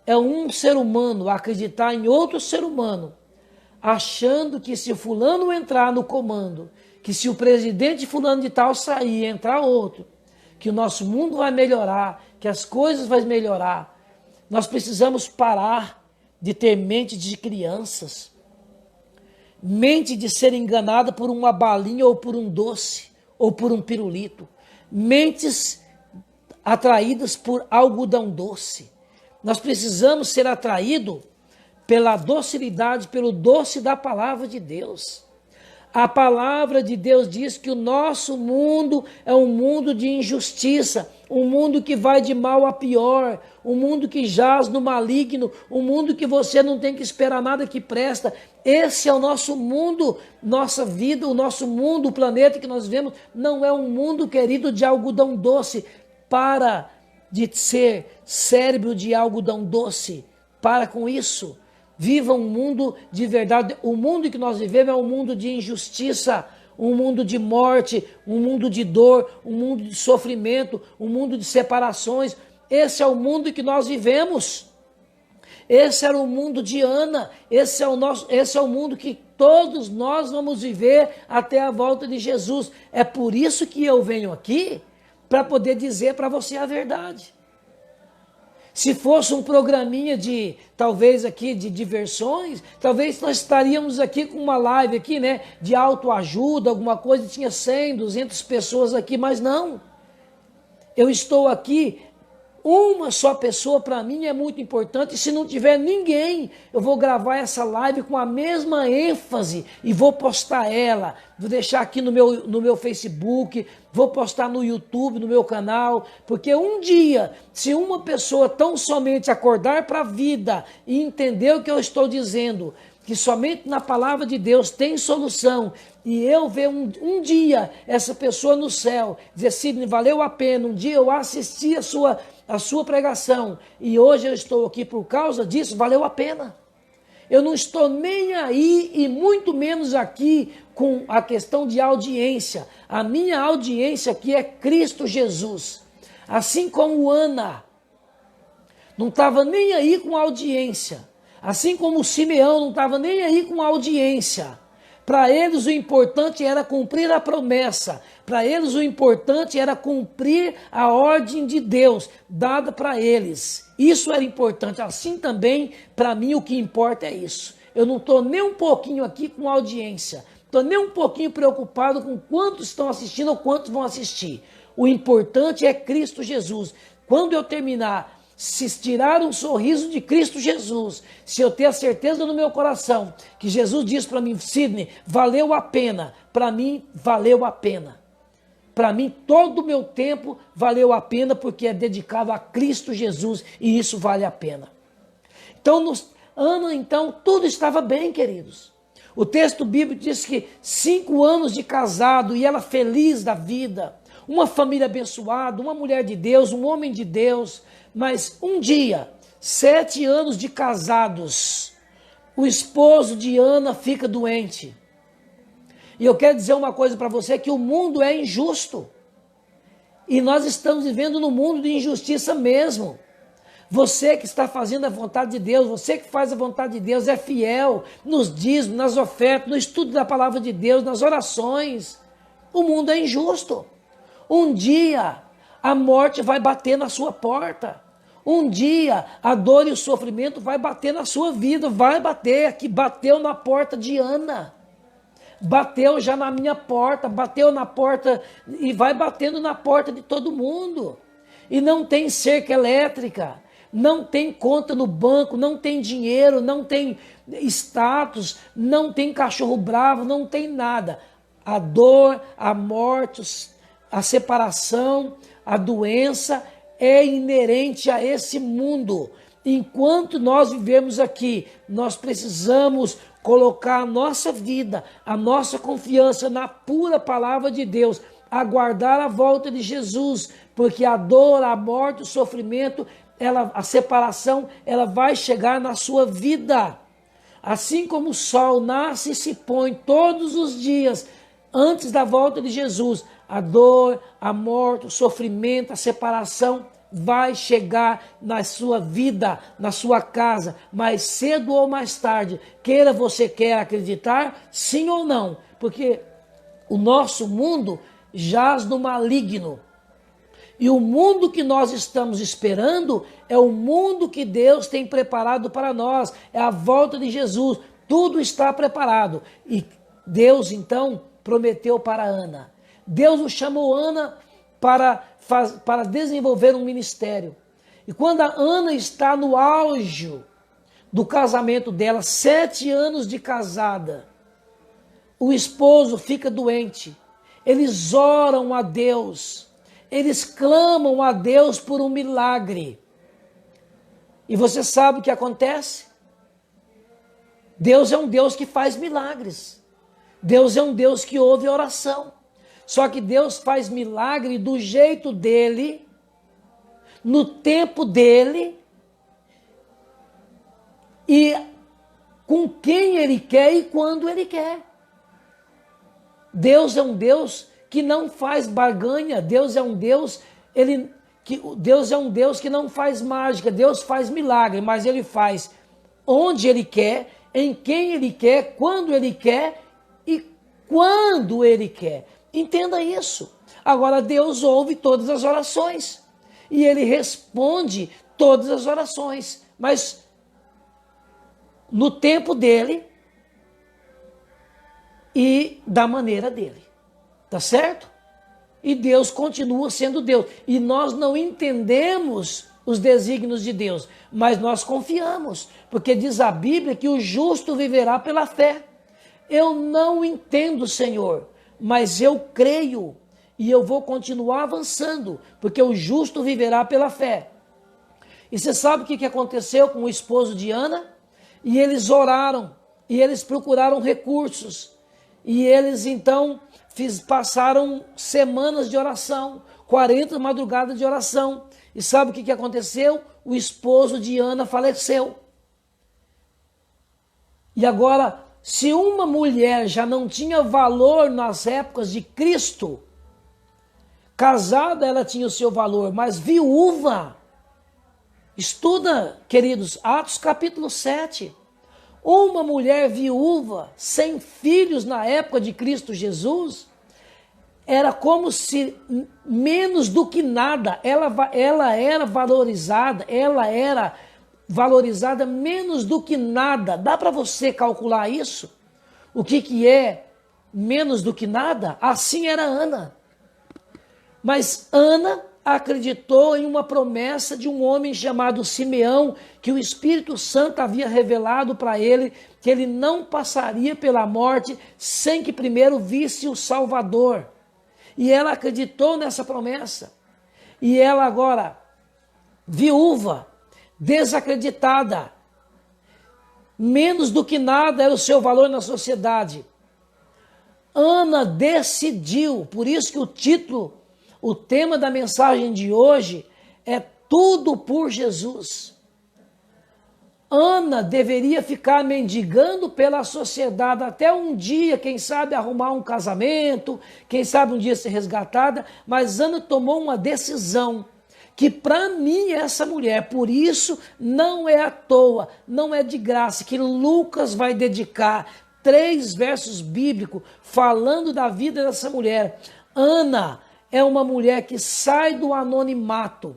é um ser humano acreditar em outro ser humano, achando que se fulano entrar no comando, que se o presidente fulano de tal sair e entrar outro, que o nosso mundo vai melhorar, que as coisas vão melhorar. Nós precisamos parar de ter mente de crianças, mente de ser enganada por uma balinha ou por um doce, ou por um pirulito, mentes atraídas por algodão doce. Nós precisamos ser atraídos pela docilidade, pelo doce da palavra de Deus. A palavra de Deus diz que o nosso mundo é um mundo de injustiça, um mundo que vai de mal a pior, um mundo que jaz no maligno, um mundo que você não tem que esperar nada que presta. Esse é o nosso mundo, nossa vida, o nosso mundo, o planeta que nós vemos, não é um mundo, querido, de algodão doce. Para de ser cérebro de algodão doce, para com isso. Viva um mundo de verdade. O mundo que nós vivemos é um mundo de injustiça, um mundo de morte, um mundo de dor, um mundo de sofrimento, um mundo de separações. Esse é o mundo que nós vivemos. Esse era o mundo de Ana, esse é o mundo que todos nós vamos viver até a volta de Jesus. É por isso que eu venho aqui, para poder dizer para você a verdade. Se fosse um programinha de, talvez aqui, de diversões, talvez nós estaríamos aqui com uma live aqui, né, de autoajuda, alguma coisa, tinha 100, 200 pessoas aqui, mas não. Eu estou aqui, uma só pessoa para mim é muito importante, e se não tiver ninguém, eu vou gravar essa live com a mesma ênfase e vou postar ela, vou deixar aqui no meu Facebook, vou postar no YouTube, no meu canal, porque um dia, se uma pessoa tão somente acordar para a vida e entender o que eu estou dizendo, que somente na palavra de Deus tem solução, e eu ver um dia essa pessoa no céu, dizer, Sidney, valeu a pena, um dia eu assisti a sua pregação, e hoje eu estou aqui por causa disso, valeu a pena. Eu não estou nem aí, e muito menos aqui com a questão de audiência. A minha audiência aqui é Cristo Jesus. Assim como Ana não estava nem aí com audiência, assim como Simeão não estava nem aí com audiência, Para eles o importante era cumprir a promessa. Para eles o importante era cumprir a ordem de Deus dada para eles. Isso era importante. Assim também, para mim, o que importa é isso. Eu não estou nem um pouquinho aqui com audiência. Estou nem um pouquinho preocupado com quantos estão assistindo ou quantos vão assistir. O importante é Cristo Jesus. Quando eu terminar, se tirar um sorriso de Cristo Jesus, se eu ter a certeza no meu coração que Jesus diz para mim, Sidney, valeu a pena, para mim valeu a pena. Para mim todo o meu tempo valeu a pena porque é dedicado a Cristo Jesus e isso vale a pena. Então, então tudo estava bem, queridos. O texto bíblico diz que 5 anos de casado e ela feliz da vida, uma família abençoada, uma mulher de Deus, um homem de Deus. Mas um dia, 7 anos de casados, o esposo de Ana fica doente. E eu quero dizer uma coisa para você, que o mundo é injusto. E nós estamos vivendo num mundo de injustiça mesmo. Você que está fazendo a vontade de Deus, você que faz a vontade de Deus, é fiel nos dízimos, nas ofertas, no estudo da palavra de Deus, nas orações. O mundo é injusto. Um dia a morte vai bater na sua porta. Um dia a dor e o sofrimento vai bater na sua vida, vai bater, aqui bateu na porta de Ana. Bateu já na minha porta, bateu na porta e vai batendo na porta de todo mundo. E não tem cerca elétrica, não tem conta no banco, não tem dinheiro, não tem status, não tem cachorro bravo, não tem nada. A dor, a morte, a separação, a doença é inerente a esse mundo. Enquanto nós vivemos aqui, nós precisamos colocar a nossa vida, a nossa confiança na pura palavra de Deus, aguardar a volta de Jesus, porque a dor, a morte, o sofrimento, a separação, ela vai chegar na sua vida. Assim como o sol nasce e se põe todos os dias antes da volta de Jesus, a dor, a morte, o sofrimento, a separação vai chegar na sua vida, na sua casa, mais cedo ou mais tarde. Queira você quer acreditar, sim ou não, porque o nosso mundo jaz no maligno. E o mundo que nós estamos esperando é o mundo que Deus tem preparado para nós. É a volta de Jesus. Tudo está preparado. E Deus, então, prometeu para Ana. Deus o chamou Ana para desenvolver um ministério. E quando a Ana está no auge do casamento dela, 7 anos de casada, o esposo fica doente. Eles oram a Deus. Eles clamam a Deus por um milagre. E você sabe o que acontece? Deus é um Deus que faz milagres. Deus é um Deus que ouve a oração. Só que Deus faz milagre do jeito dele, no tempo dele, e com quem ele quer e quando ele quer. Deus é um Deus que não faz barganha. Deus é um Deus, Deus é um Deus que não faz mágica. Deus faz milagre, mas ele faz onde ele quer, em quem ele quer, quando ele quer e quando ele quer. Entenda isso. Agora Deus ouve todas as orações e ele responde todas as orações, mas no tempo dele e da maneira dele. Tá certo? E Deus continua sendo Deus. E nós não entendemos os desígnios de Deus, mas nós confiamos, porque diz a Bíblia que o justo viverá pela fé. Eu não entendo, Senhor, mas eu creio e eu vou continuar avançando, porque o justo viverá pela fé. E você sabe o que aconteceu com o esposo de Ana? E eles oraram, e eles procuraram recursos, e eles então passaram semanas de oração, 40 madrugadas de oração. E sabe o que aconteceu? O esposo de Ana faleceu. E agora, se uma mulher já não tinha valor nas épocas de Cristo, casada ela tinha o seu valor, mas viúva, estuda, queridos, Atos capítulo 7, Uma mulher viúva, sem filhos na época de Cristo Jesus, era como se menos do que nada, ela era valorizada menos do que nada. Dá para você calcular isso? O que é menos do que nada? Assim era Ana. Mas Ana acreditou em uma promessa de um homem chamado Simeão, que o Espírito Santo havia revelado para ele que ele não passaria pela morte sem que primeiro visse o Salvador. E ela acreditou nessa promessa. E ela agora, viúva, desacreditada, menos do que nada era o seu valor na sociedade. Ana decidiu, por isso que o título, o tema da mensagem de hoje é Tudo por Jesus. Ana deveria ficar mendigando pela sociedade até um dia, quem sabe, arrumar um casamento, quem sabe um dia ser resgatada, mas Ana tomou uma decisão que para mim essa mulher, por isso não é à toa, não é de graça, que Lucas vai dedicar 3 versos bíblicos falando da vida dessa mulher. Ana é uma mulher que sai do anonimato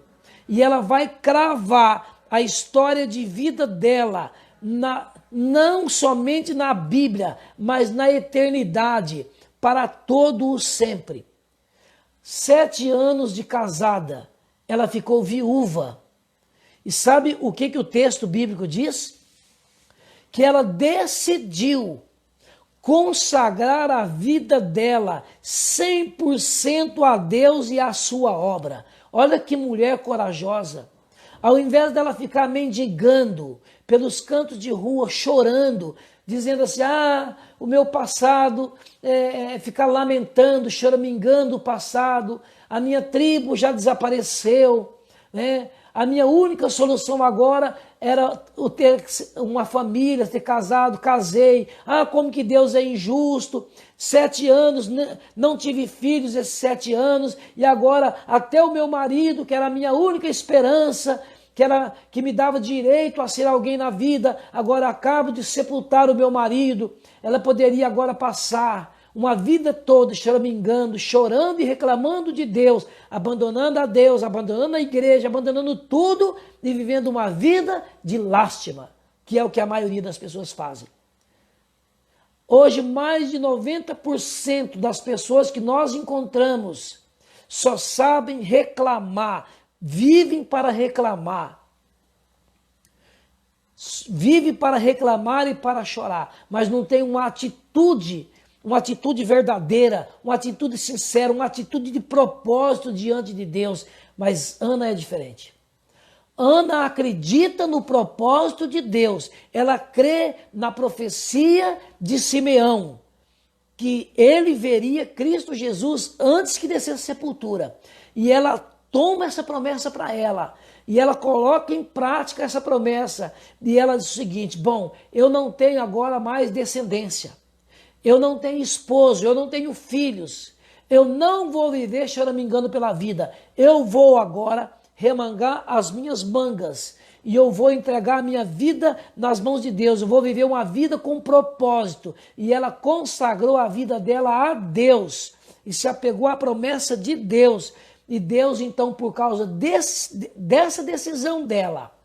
e ela vai cravar a história de vida dela, não somente na Bíblia, mas na eternidade, para todo o sempre. 7 anos de casada, ela ficou viúva. E sabe o que o texto bíblico diz? Que ela decidiu consagrar a vida dela 100% a Deus e à sua obra. Olha que mulher corajosa. Ao invés dela ficar mendigando pelos cantos de rua, chorando, dizendo assim, o meu passado, ficar lamentando, choramingando o passado, a minha tribo já desapareceu, né? A minha única solução agora era ter uma família, ter casado, casei. Como que Deus é injusto. 7 anos, não tive filhos esses 7 anos, e agora até o meu marido, que era a minha única esperança, que me dava direito a ser alguém na vida, agora acabo de sepultar o meu marido. Ela poderia agora passar uma vida toda choramingando, chorando e reclamando de Deus, abandonando a Deus, abandonando a igreja, abandonando tudo e vivendo uma vida de lástima, que é o que a maioria das pessoas fazem. Hoje, mais de 90% das pessoas que nós encontramos só sabem reclamar, vivem para reclamar. Vive para reclamar e para chorar, mas não tem uma atitude verdadeira, uma atitude sincera, uma atitude de propósito diante de Deus. Mas Ana é diferente. Ana acredita no propósito de Deus. Ela crê na profecia de Simeão, que ele veria Cristo Jesus antes que descesse à sepultura. E ela toma essa promessa para ela. E ela coloca em prática essa promessa. E ela diz o seguinte, eu não tenho agora mais descendência. Eu não tenho esposo, eu não tenho filhos. Eu não vou viver choramingando pela vida. Eu vou agora remangar as minhas mangas. E eu vou entregar a minha vida nas mãos de Deus. Eu vou viver uma vida com propósito. E ela consagrou a vida dela a Deus. E se apegou à promessa de Deus. E Deus, então, por causa dessa decisão dela,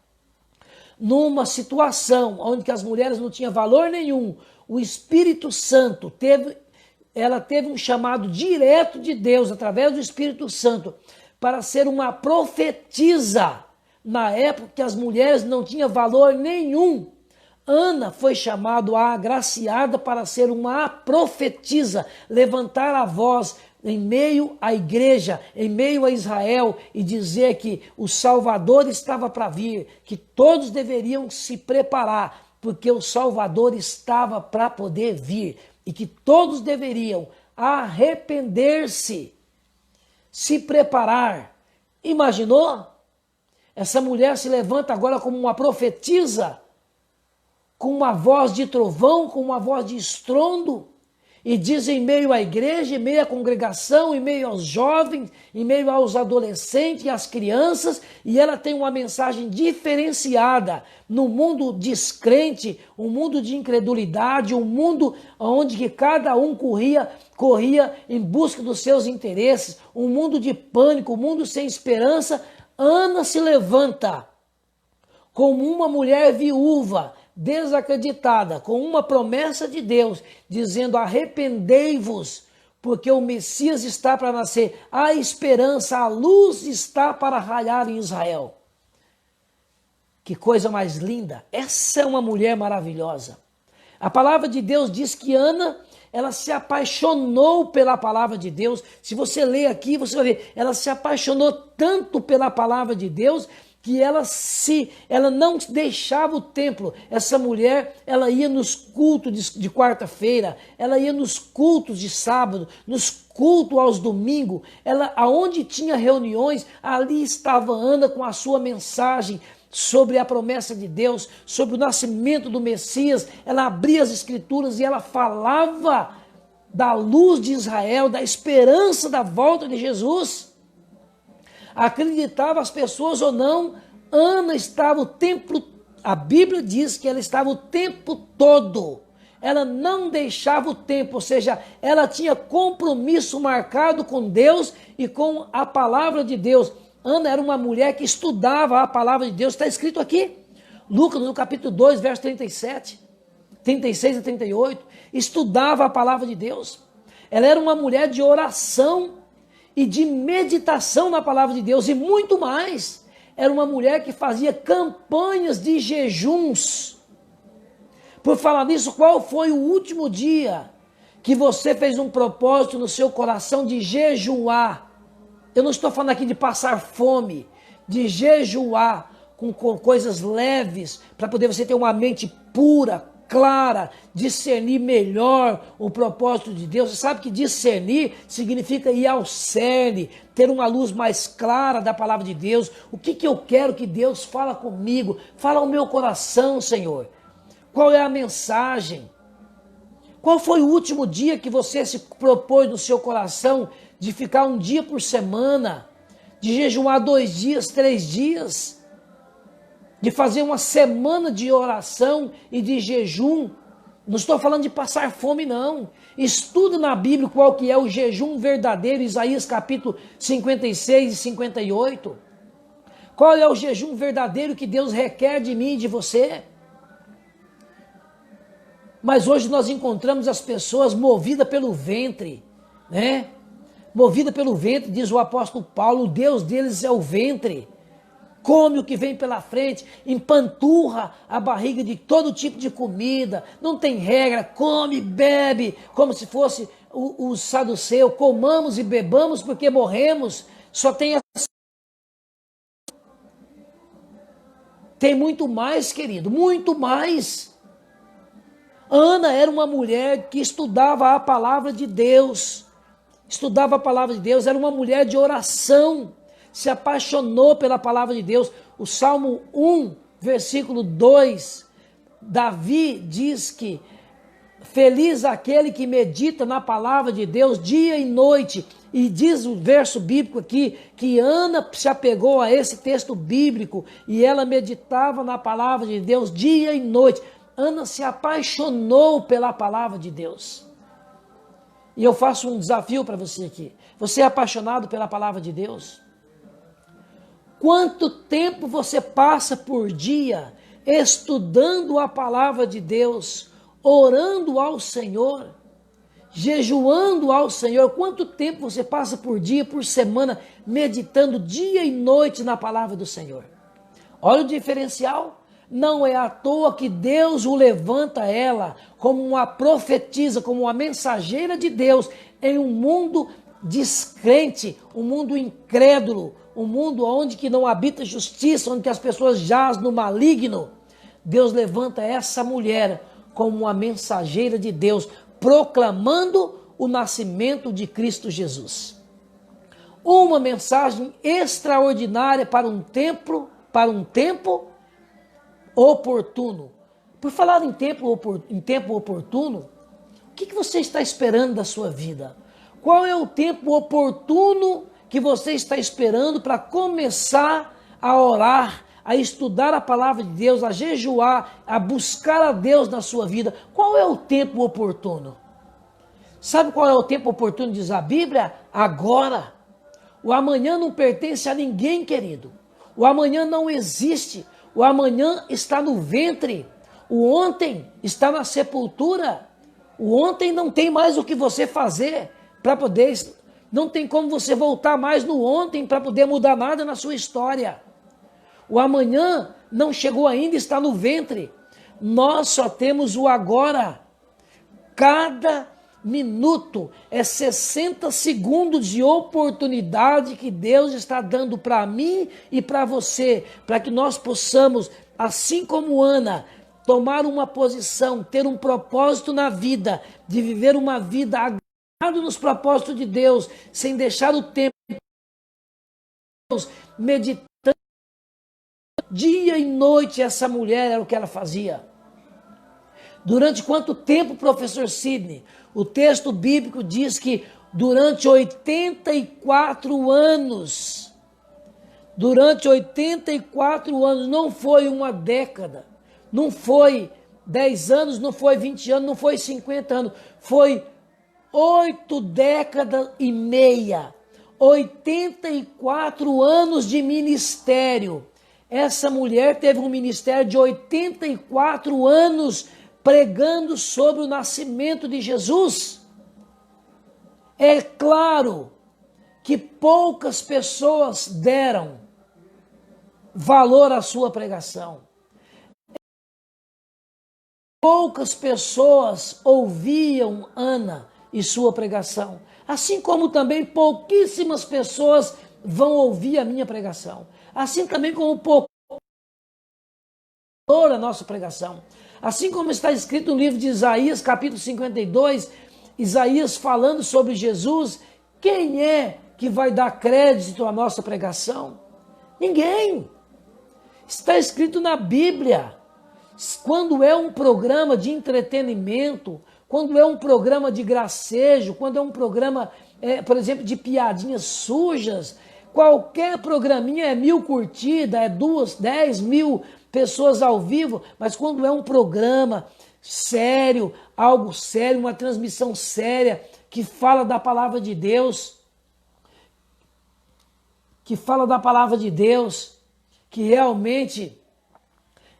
numa situação onde que as mulheres não tinham valor nenhum, o Espírito Santo ela teve um chamado direto de Deus, através do Espírito Santo, para ser uma profetisa. Na época que as mulheres não tinham valor nenhum, Ana foi chamada, agraciada, para ser uma profetisa, levantar a voz em meio à igreja, em meio a Israel, e dizer que o Salvador estava para vir, que todos deveriam se preparar, porque o Salvador estava para poder vir, e que todos deveriam arrepender-se, se preparar. Imaginou? Essa mulher se levanta agora como uma profetisa, com uma voz de trovão, com uma voz de estrondo, e diz em meio à igreja, em meio à congregação, em meio aos jovens, em meio aos adolescentes e às crianças, e ela tem uma mensagem diferenciada no mundo descrente, um mundo de incredulidade, um mundo onde que cada um corria em busca dos seus interesses, um mundo de pânico, um mundo sem esperança. Ana se levanta como uma mulher viúva, desacreditada, com uma promessa de Deus, dizendo: arrependei-vos, porque o Messias está para nascer, a esperança, a luz está para raiar em Israel. Que coisa mais linda! Essa é uma mulher maravilhosa. A palavra de Deus diz que Ana, ela se apaixonou pela palavra de Deus. Se você ler aqui, você vai ver, ela se apaixonou tanto pela palavra de Deus que ela não deixava o templo. Essa mulher, ela ia nos cultos de quarta-feira, ela ia nos cultos de sábado, nos cultos aos domingos, ela, aonde tinha reuniões, ali estava Ana com a sua mensagem sobre a promessa de Deus, sobre o nascimento do Messias. Ela abria as escrituras e ela falava da luz de Israel, da esperança da volta de Jesus. Acreditava as pessoas ou não, Ana estava o tempo, a Bíblia diz que ela estava o tempo todo, ela não deixava o tempo, ou seja, ela tinha compromisso marcado com Deus e com a palavra de Deus. Ana era uma mulher que estudava a palavra de Deus, está escrito aqui, Lucas no capítulo 2, verso 37, 36 a 38, estudava a palavra de Deus. Ela era uma mulher de oração e de meditação na palavra de Deus, e muito mais. Era uma mulher que fazia campanhas de jejuns. Por falar nisso, qual foi o último dia que você fez um propósito no seu coração de jejuar? Eu não estou falando aqui de passar fome, de jejuar com coisas leves, para poder você ter uma mente pura, clara, discernir melhor o propósito de Deus. Você sabe que discernir significa ir ao cerne, ter uma luz mais clara da palavra de Deus. O que eu quero que Deus fala comigo? Fala ao meu coração, Senhor. Qual é a mensagem? Qual foi o último dia que você se propôs no seu coração de ficar um dia por semana, de jejuar 2 dias, 3 dias, de fazer uma semana de oração e de jejum? Não estou falando de passar fome, não. Estuda na Bíblia qual que é o jejum verdadeiro, Isaías capítulo 56 e 58. Qual é o jejum verdadeiro que Deus requer de mim e de você? Mas hoje nós encontramos as pessoas movidas pelo ventre, né? Movida pelo ventre, diz o apóstolo Paulo, o Deus deles é o ventre. Come o que vem pela frente, empanturra a barriga de todo tipo de comida, não tem regra, come, bebe, como se fosse o saduceu, comamos e bebamos porque morremos, só tem essa... Tem muito mais, querido, muito mais. Ana era uma mulher que estudava a palavra de Deus, era uma mulher de oração, se apaixonou pela palavra de Deus. O Salmo 1, versículo 2, Davi diz que feliz aquele que medita na palavra de Deus dia e noite. E diz o verso bíblico aqui que Ana se apegou a esse texto bíblico e ela meditava na palavra de Deus dia e noite. Ana se apaixonou pela palavra de Deus. E eu faço um desafio para você aqui. Você é apaixonado pela palavra de Deus? Quanto tempo você passa por dia estudando a palavra de Deus, orando ao Senhor, jejuando ao Senhor? Quanto tempo você passa por dia, por semana, meditando dia e noite na palavra do Senhor? Olha o diferencial. Não é à toa que Deus o levanta ela como uma profetisa, como uma mensageira de Deus em um mundo descrente, um mundo incrédulo, um mundo onde que não habita justiça, onde que as pessoas jazem no maligno. Deus levanta essa mulher como uma mensageira de Deus, proclamando o nascimento de Cristo Jesus. Uma mensagem extraordinária para um tempo oportuno. Por falar em tempo oportuno, que você está esperando da sua vida? Qual é o tempo oportuno que você está esperando para começar a orar, a estudar a palavra de Deus, a jejuar, a buscar a Deus na sua vida? Qual é o tempo oportuno? Sabe qual é o tempo oportuno, diz a Bíblia? Agora. O amanhã não pertence a ninguém, querido. O amanhã não existe. O amanhã está no ventre. O ontem está na sepultura. O ontem não tem mais o que você fazer para poder... Não tem como você voltar mais no ontem para poder mudar nada na sua história. O amanhã não chegou ainda, está no ventre. Nós só temos o agora. Cada minuto é 60 segundos de oportunidade que Deus está dando para mim e para você, para que nós possamos, assim como Ana, tomar uma posição, ter um propósito na vida, de viver uma vida agarrado nos propósitos de Deus, sem deixar o tempo, meditando dia e noite. Essa mulher era o que ela fazia. Durante quanto tempo, professor Sidney? O texto bíblico diz que durante 84 anos. Durante 84 anos, não foi uma década, não foi 10 anos, não foi 20 anos, não foi 50 anos, foi 8 décadas e meia, 84 anos de ministério. Essa mulher teve um ministério de 84 anos pregando sobre o nascimento de Jesus. É claro que poucas pessoas deram valor à sua pregação. Poucas pessoas ouviam Ana e sua pregação. Assim como também pouquíssimas pessoas vão ouvir a minha pregação. Assim também como pouco a nossa pregação. Assim como está escrito no livro de Isaías, capítulo 52, Isaías falando sobre Jesus, quem é que vai dar crédito à nossa pregação? Ninguém. Está escrito na Bíblia. Quando é um programa de entretenimento, quando é um programa de gracejo, quando é um programa, por exemplo, de piadinhas sujas, qualquer programinha é 1000 curtidas, é 10 mil pessoas ao vivo, mas quando é um programa sério, algo sério, uma transmissão séria, que fala da palavra de Deus, que realmente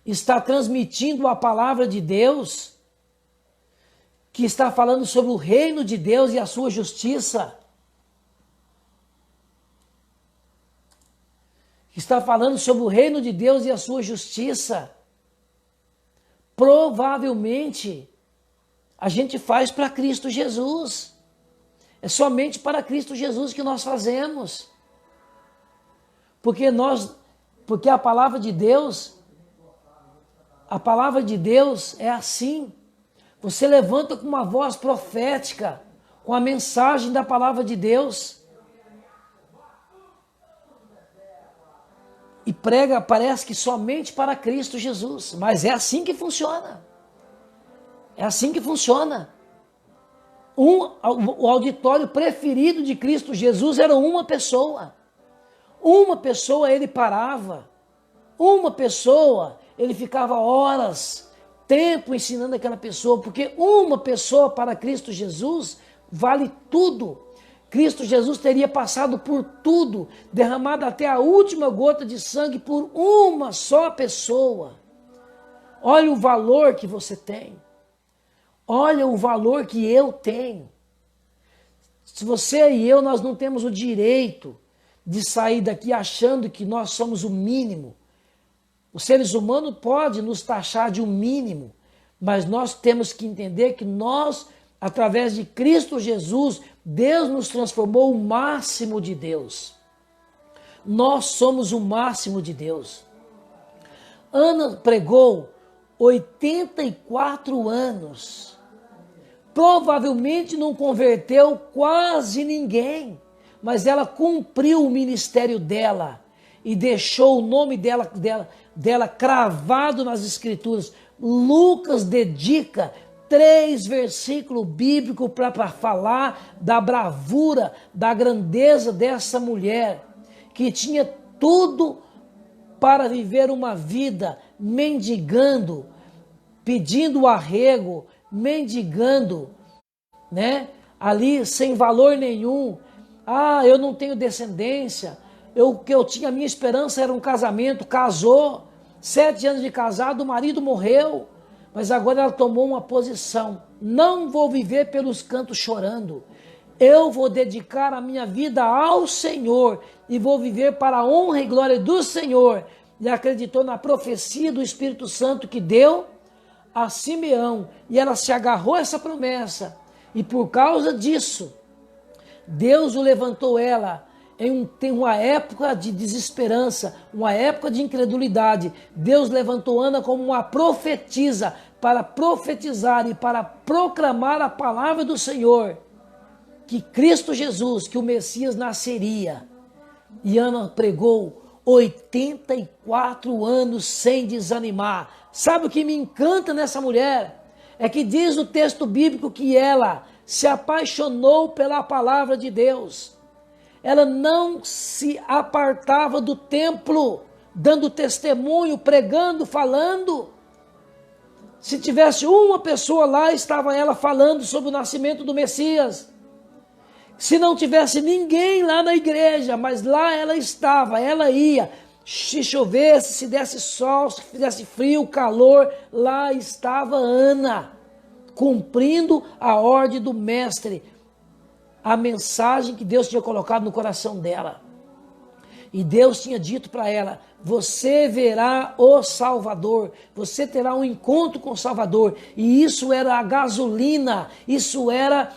está transmitindo a palavra de Deus, que está falando sobre o reino de Deus e a sua justiça, que está falando sobre o reino de Deus e a sua justiça, provavelmente a gente faz para Cristo Jesus. É somente para Cristo Jesus que nós fazemos. Porque a palavra de Deus é assim. Você levanta com uma voz profética, com a mensagem da palavra de Deus, e prega, parece que somente para Cristo Jesus. Mas é assim que funciona. É assim que funciona. O auditório preferido de Cristo Jesus era uma pessoa. Uma pessoa ele parava. Uma pessoa ele ficava horas, tempo ensinando aquela pessoa. Porque uma pessoa para Cristo Jesus vale tudo. Cristo Jesus teria passado por tudo, derramado até a última gota de sangue por uma só pessoa. Olha o valor que você tem. Olha o valor que eu tenho. Se você e eu, nós não temos o direito de sair daqui achando que nós somos o mínimo. Os seres humanos podem nos taxar de um mínimo, mas nós temos que entender que nós, através de Cristo Jesus, Deus nos transformou o máximo de Deus. Nós somos o máximo de Deus. Ana pregou 84 anos. Provavelmente não converteu quase ninguém, mas ela cumpriu o ministério dela e deixou o nome dela cravado nas Escrituras. Lucas dedica 3 versículos bíblicos para falar da bravura, da grandeza dessa mulher, que tinha tudo para viver uma vida mendigando, pedindo arrego, mendigando, né? Ali sem valor nenhum. Ah, eu não tenho descendência. O que eu tinha, a minha esperança era um casamento. Casou, 7 anos de casado, o marido morreu. Mas agora ela tomou uma posição. Não vou viver pelos cantos chorando. Eu vou dedicar a minha vida ao Senhor e vou viver para a honra e glória do Senhor. E acreditou na profecia do Espírito Santo que deu a Simeão. E ela se agarrou a essa promessa. E por causa disso, Deus o levantou ela em uma época de desesperança, uma época de incredulidade. Deus levantou Ana como uma profetisa para profetizar e para proclamar a palavra do Senhor, que Cristo Jesus, que o Messias nasceria. E Ana pregou 84 anos sem desanimar. Sabe o que me encanta nessa mulher? É que diz no texto bíblico que ela se apaixonou pela palavra de Deus. Ela não se apartava do templo, dando testemunho, pregando, falando. Se tivesse uma pessoa lá, estava ela falando sobre o nascimento do Messias. Se não tivesse ninguém lá na igreja, mas lá ela estava, ela ia. Se chovesse, se desse sol, se fizesse frio, calor, lá estava Ana, cumprindo a ordem do mestre, a mensagem que Deus tinha colocado no coração dela. E Deus tinha dito para ela: você verá o Salvador, você terá um encontro com o Salvador. E isso era a gasolina, isso era,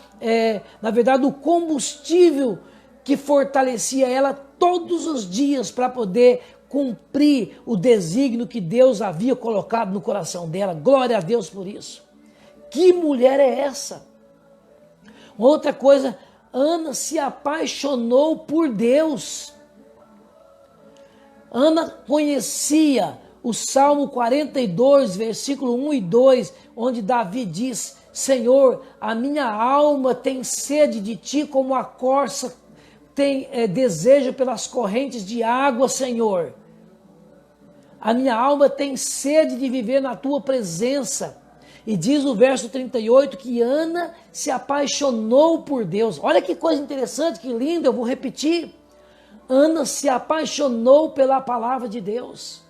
na verdade, o combustível que fortalecia ela todos os dias para poder cumprir o desígnio que Deus havia colocado no coração dela. Glória a Deus por isso. Que mulher é essa? Outra coisa, Ana se apaixonou por Deus. Ana conhecia o Salmo 42, versículo 1 e 2, onde Davi diz: Senhor, a minha alma tem sede de ti como a corça tem desejo pelas correntes de água, Senhor. A minha alma tem sede de viver na tua presença. E diz o verso 38 que Ana se apaixonou por Deus. Olha que coisa interessante, que lindo, eu vou repetir. Ana se apaixonou pela palavra de Deus.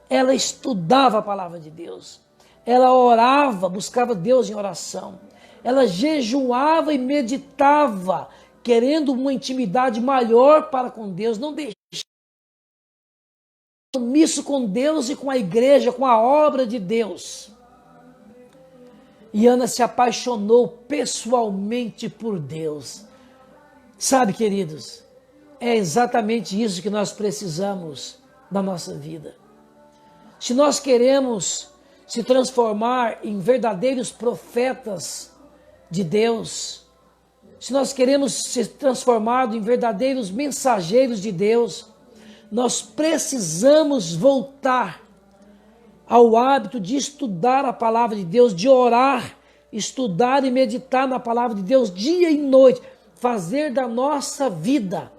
Ela estudava a palavra de Deus. Ela orava, buscava Deus em oração. Ela jejuava e meditava, querendo uma intimidade maior para com Deus. Não deixava compromisso com Deus e com a igreja, com a obra de Deus. E Ana se apaixonou pessoalmente por Deus. Sabe, queridos, é exatamente isso que nós precisamos na nossa vida. Se nós queremos se transformar em verdadeiros profetas de Deus, se nós queremos ser transformados em verdadeiros mensageiros de Deus, nós precisamos voltar ao hábito de estudar a palavra de Deus, de orar, estudar e meditar na palavra de Deus dia e noite, fazer da nossa vida,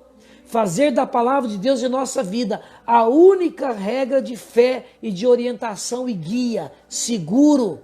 fazer da palavra de Deus em nossa vida a única regra de fé e de orientação e guia seguro.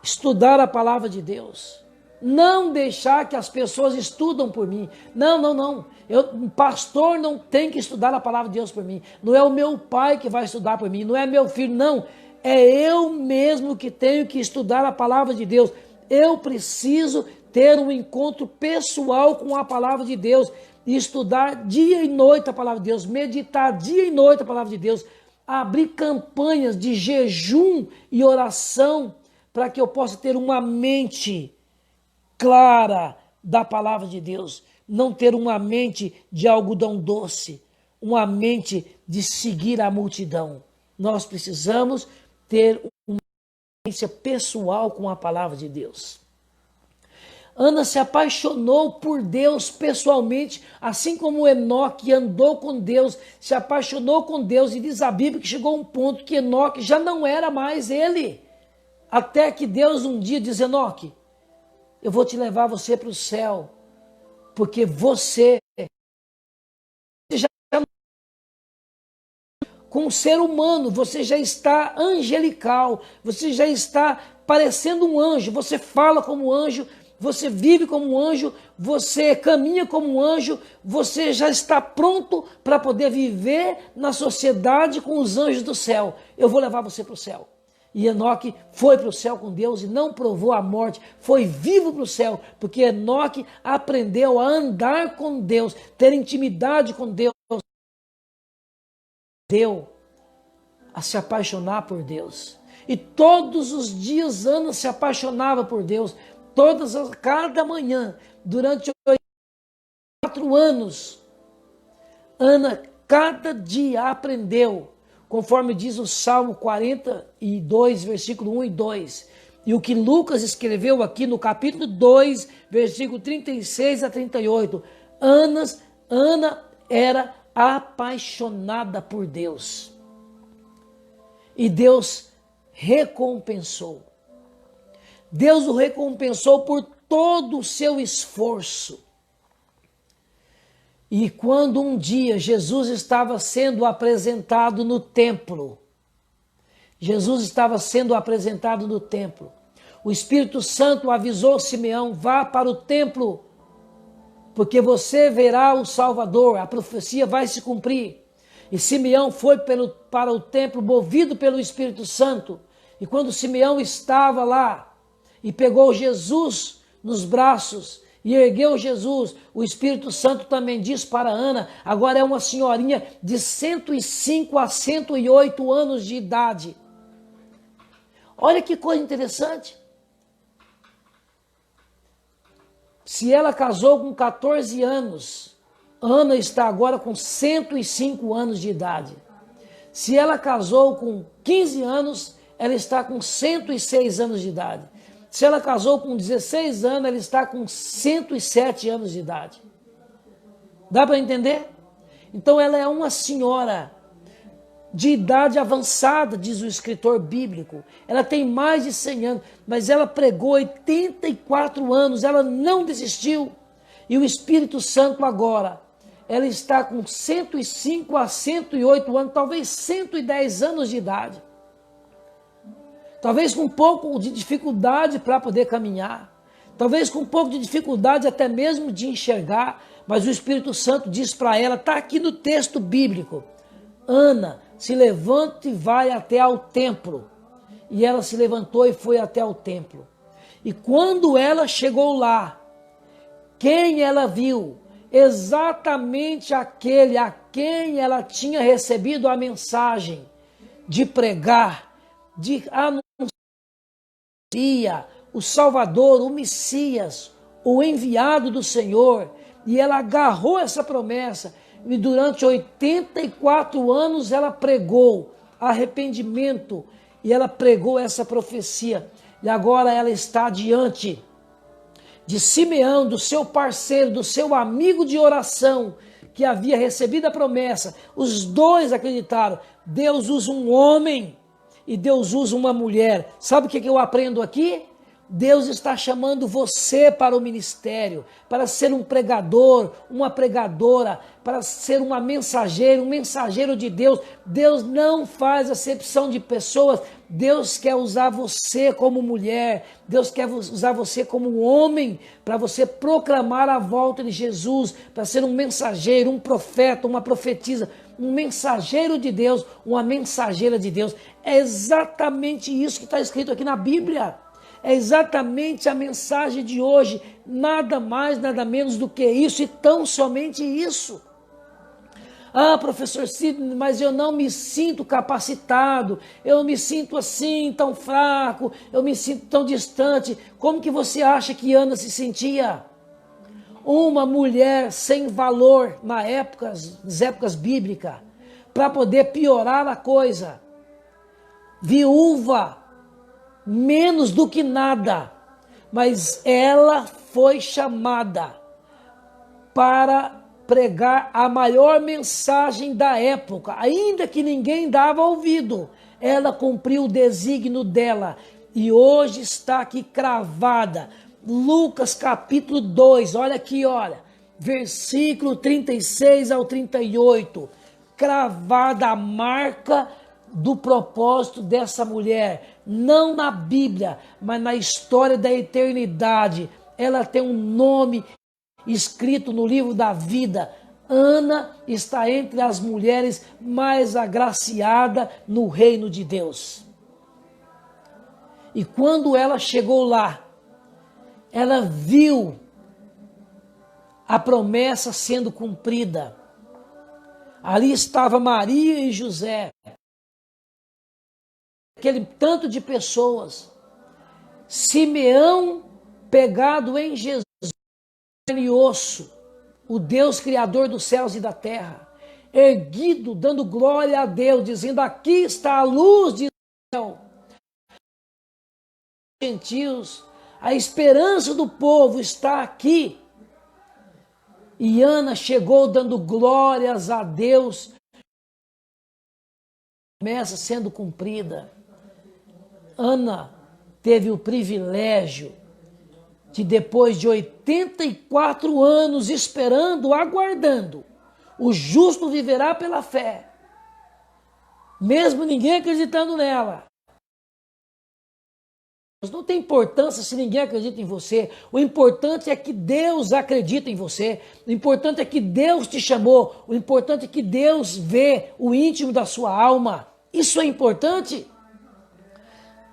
Estudar a palavra de Deus. Não deixar que as pessoas estudam por mim. Não. O pastor não tem que estudar a palavra de Deus por mim. Não é o meu pai que vai estudar por mim. Não é meu filho, não. É eu mesmo que tenho que estudar a palavra de Deus. Eu preciso ter um encontro pessoal com a palavra de Deus. E estudar dia e noite a palavra de Deus. Meditar dia e noite a palavra de Deus. Abrir campanhas de jejum e oração para que eu possa ter uma mente clara da palavra de Deus, não ter uma mente de algodão doce, uma mente de seguir a multidão. Nós precisamos ter uma experiência pessoal com a palavra de Deus. Ana se apaixonou por Deus pessoalmente, assim como Enoque andou com Deus, se apaixonou com Deus, e diz a Bíblia que chegou a um ponto que Enoque já não era mais ele. Até que Deus um dia diz: Enoque, eu vou te levar você para o céu, porque você já com o ser humano, você já está angelical, você já está parecendo um anjo, você fala como anjo, você vive como um anjo, você caminha como um anjo, você já está pronto para poder viver na sociedade com os anjos do céu. Eu vou levar você para o céu. E Enoque foi para o céu com Deus e não provou a morte, foi vivo para o céu, porque Enoque aprendeu a andar com Deus, ter intimidade com Deus, a se apaixonar por Deus. E todos os dias Ana se apaixonava por Deus, cada manhã, durante 4 anos, Ana cada dia aprendeu, conforme diz o Salmo 42, versículo 1 e 2. E o que Lucas escreveu aqui no capítulo 2, versículo 36 a 38. Ana era apaixonada por Deus. E Deus recompensou. Deus o recompensou por todo o seu esforço. E quando um dia Jesus estava sendo apresentado no templo, o Espírito Santo avisou Simeão: vá para o templo, porque você verá o Salvador, a profecia vai se cumprir. E Simeão foi para o templo movido pelo Espírito Santo. E quando Simeão estava lá e pegou Jesus nos braços e ergueu Jesus, o Espírito Santo também diz para Ana, agora é uma senhorinha de 105 a 108 anos de idade. Olha que coisa interessante. Se ela casou com 14 anos, Ana está agora com 105 anos de idade. Se ela casou com 15 anos, ela está com 106 anos de idade. Se ela casou com 16 anos, ela está com 107 anos de idade. Dá para entender? Então ela é uma senhora de idade avançada, diz o escritor bíblico. Ela tem mais de 100 anos, mas ela pregou 84 anos, ela não desistiu. E o Espírito Santo agora, ela está com 105 a 108 anos, talvez 110 anos de idade. Talvez com um pouco de dificuldade para poder caminhar. Talvez com um pouco de dificuldade até mesmo de enxergar. Mas o Espírito Santo diz para ela, está aqui no texto bíblico: Ana, se levante e vai até ao templo. E ela se levantou e foi até o templo. E quando ela chegou lá, quem ela viu? Exatamente aquele a quem ela tinha recebido a mensagem de pregar, de anunciar o Salvador, o Messias, o enviado do Senhor. E ela agarrou essa promessa e durante 84 anos ela pregou arrependimento e ela pregou essa profecia. E agora ela está diante de Simeão, do seu parceiro, do seu amigo de oração, que havia recebido a promessa. Os dois acreditaram. Deus usa um homem e Deus usa uma mulher. Sabe o que eu aprendo aqui? Deus está chamando você para o ministério, para ser um pregador, uma pregadora, para ser uma mensageira, um mensageiro de Deus. Deus não faz acepção de pessoas. Deus quer usar você como mulher, Deus quer usar você como homem, para você proclamar a volta de Jesus, para ser um mensageiro, um profeta, uma profetisa, um mensageiro de Deus, uma mensageira de Deus. É exatamente isso que está escrito aqui na Bíblia. É exatamente a mensagem de hoje, nada mais, nada menos do que isso e tão somente isso. Ah, professor Sidney, mas eu não me sinto capacitado, eu me sinto assim, tão fraco, eu me sinto tão distante. Como que você acha que Ana se sentia? Uma mulher sem valor nas épocas bíblicas, para poder piorar a coisa. Viúva, menos do que nada, mas ela foi chamada para pregar a maior mensagem da época, ainda que ninguém dava ouvido. Ela cumpriu o desígnio dela e hoje está aqui cravada. Lucas capítulo 2, olha aqui, olha, versículo 36 ao 38, cravada a marca do propósito dessa mulher, não na Bíblia, mas na história da eternidade. Ela tem um nome escrito no livro da vida. Ana está entre as mulheres mais agraciadas no reino de Deus. E quando ela chegou lá, ela viu a promessa sendo cumprida. Ali estava Maria e José, aquele tanto de pessoas. Simeão pegado em Jesus, carne e osso, o Deus criador dos céus e da terra, erguido, dando glória a Deus, dizendo: aqui está a luz de Israel. Gentios, a esperança do povo está aqui. E Ana chegou dando glórias a Deus, promessa sendo cumprida. Ana teve o privilégio de, depois de 84 anos esperando, aguardando, o justo viverá pela fé, mesmo ninguém acreditando nela. Não tem importância se ninguém acredita em você. O importante é que Deus acredita em você. O importante é que Deus te chamou. O importante é que Deus vê o íntimo da sua alma. Isso é importante.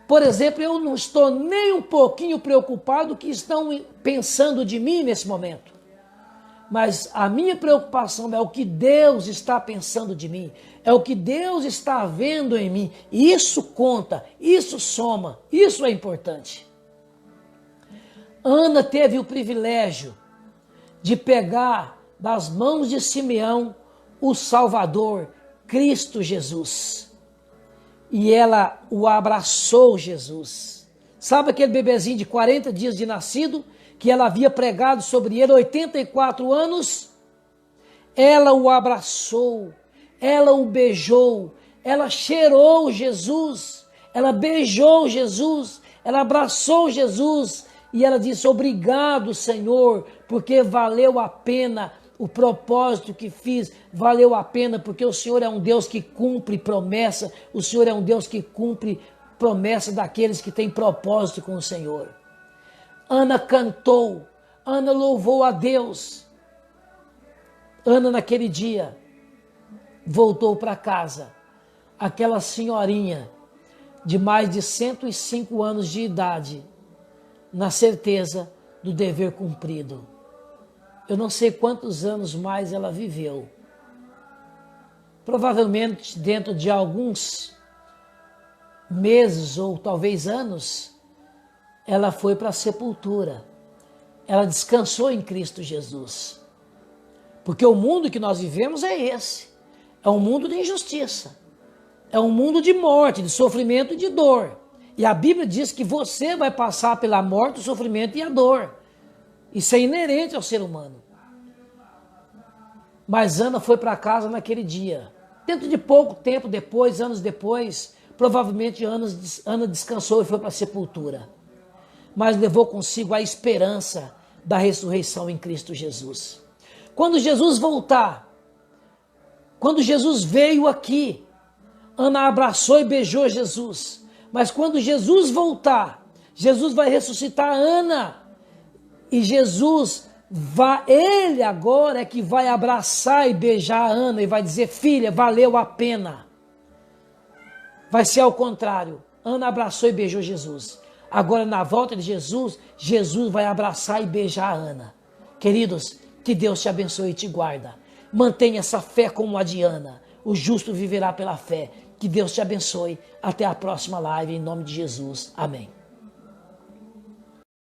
Por exemplo, eu não estou nem um pouquinho preocupado que estão pensando de mim nesse momento. Mas a minha preocupação é o que Deus está pensando de mim, é o que Deus está vendo em mim. Isso conta, isso soma, isso é importante. Ana teve o privilégio de pegar das mãos de Simeão o Salvador, Cristo Jesus. E ela o abraçou, Jesus. Sabe aquele bebezinho de 40 dias de nascido, que ela havia pregado sobre ele 84 anos? Ela o abraçou, ela o beijou, ela cheirou Jesus, ela beijou Jesus, ela abraçou Jesus e ela disse: obrigado, Senhor, porque valeu a pena o propósito que fiz, valeu a pena porque o Senhor é um Deus que cumpre promessa, o Senhor é um Deus que cumpre promessa daqueles que têm propósito com o Senhor. Ana cantou, Ana louvou a Deus. Ana, naquele dia, voltou para casa. Aquela senhorinha de mais de 105 anos de idade, na certeza do dever cumprido. Eu não sei quantos anos mais ela viveu. Provavelmente dentro de alguns meses ou talvez anos, ela foi para a sepultura. Ela descansou em Cristo Jesus. Porque o mundo que nós vivemos é esse. É um mundo de injustiça. É um mundo de morte, de sofrimento e de dor. E a Bíblia diz que você vai passar pela morte, o sofrimento e a dor. Isso é inerente ao ser humano. Mas Ana foi para casa naquele dia. Dentro de pouco tempo depois, anos depois, provavelmente Ana descansou e foi para a sepultura. Mas levou consigo a esperança da ressurreição em Cristo Jesus. Quando Jesus voltar, quando Jesus veio aqui, Ana abraçou e beijou Jesus. Mas quando Jesus voltar, Jesus vai ressuscitar Ana. E Jesus ele agora é que vai abraçar e beijar a Ana e vai dizer: filha, valeu a pena. Vai ser ao contrário. Ana abraçou e beijou Jesus. Agora, na volta de Jesus, Jesus vai abraçar e beijar a Ana. Queridos, que Deus te abençoe e te guarda. Mantenha essa fé como a de Ana. O justo viverá pela fé. Que Deus te abençoe. Até a próxima live, em nome de Jesus. Amém.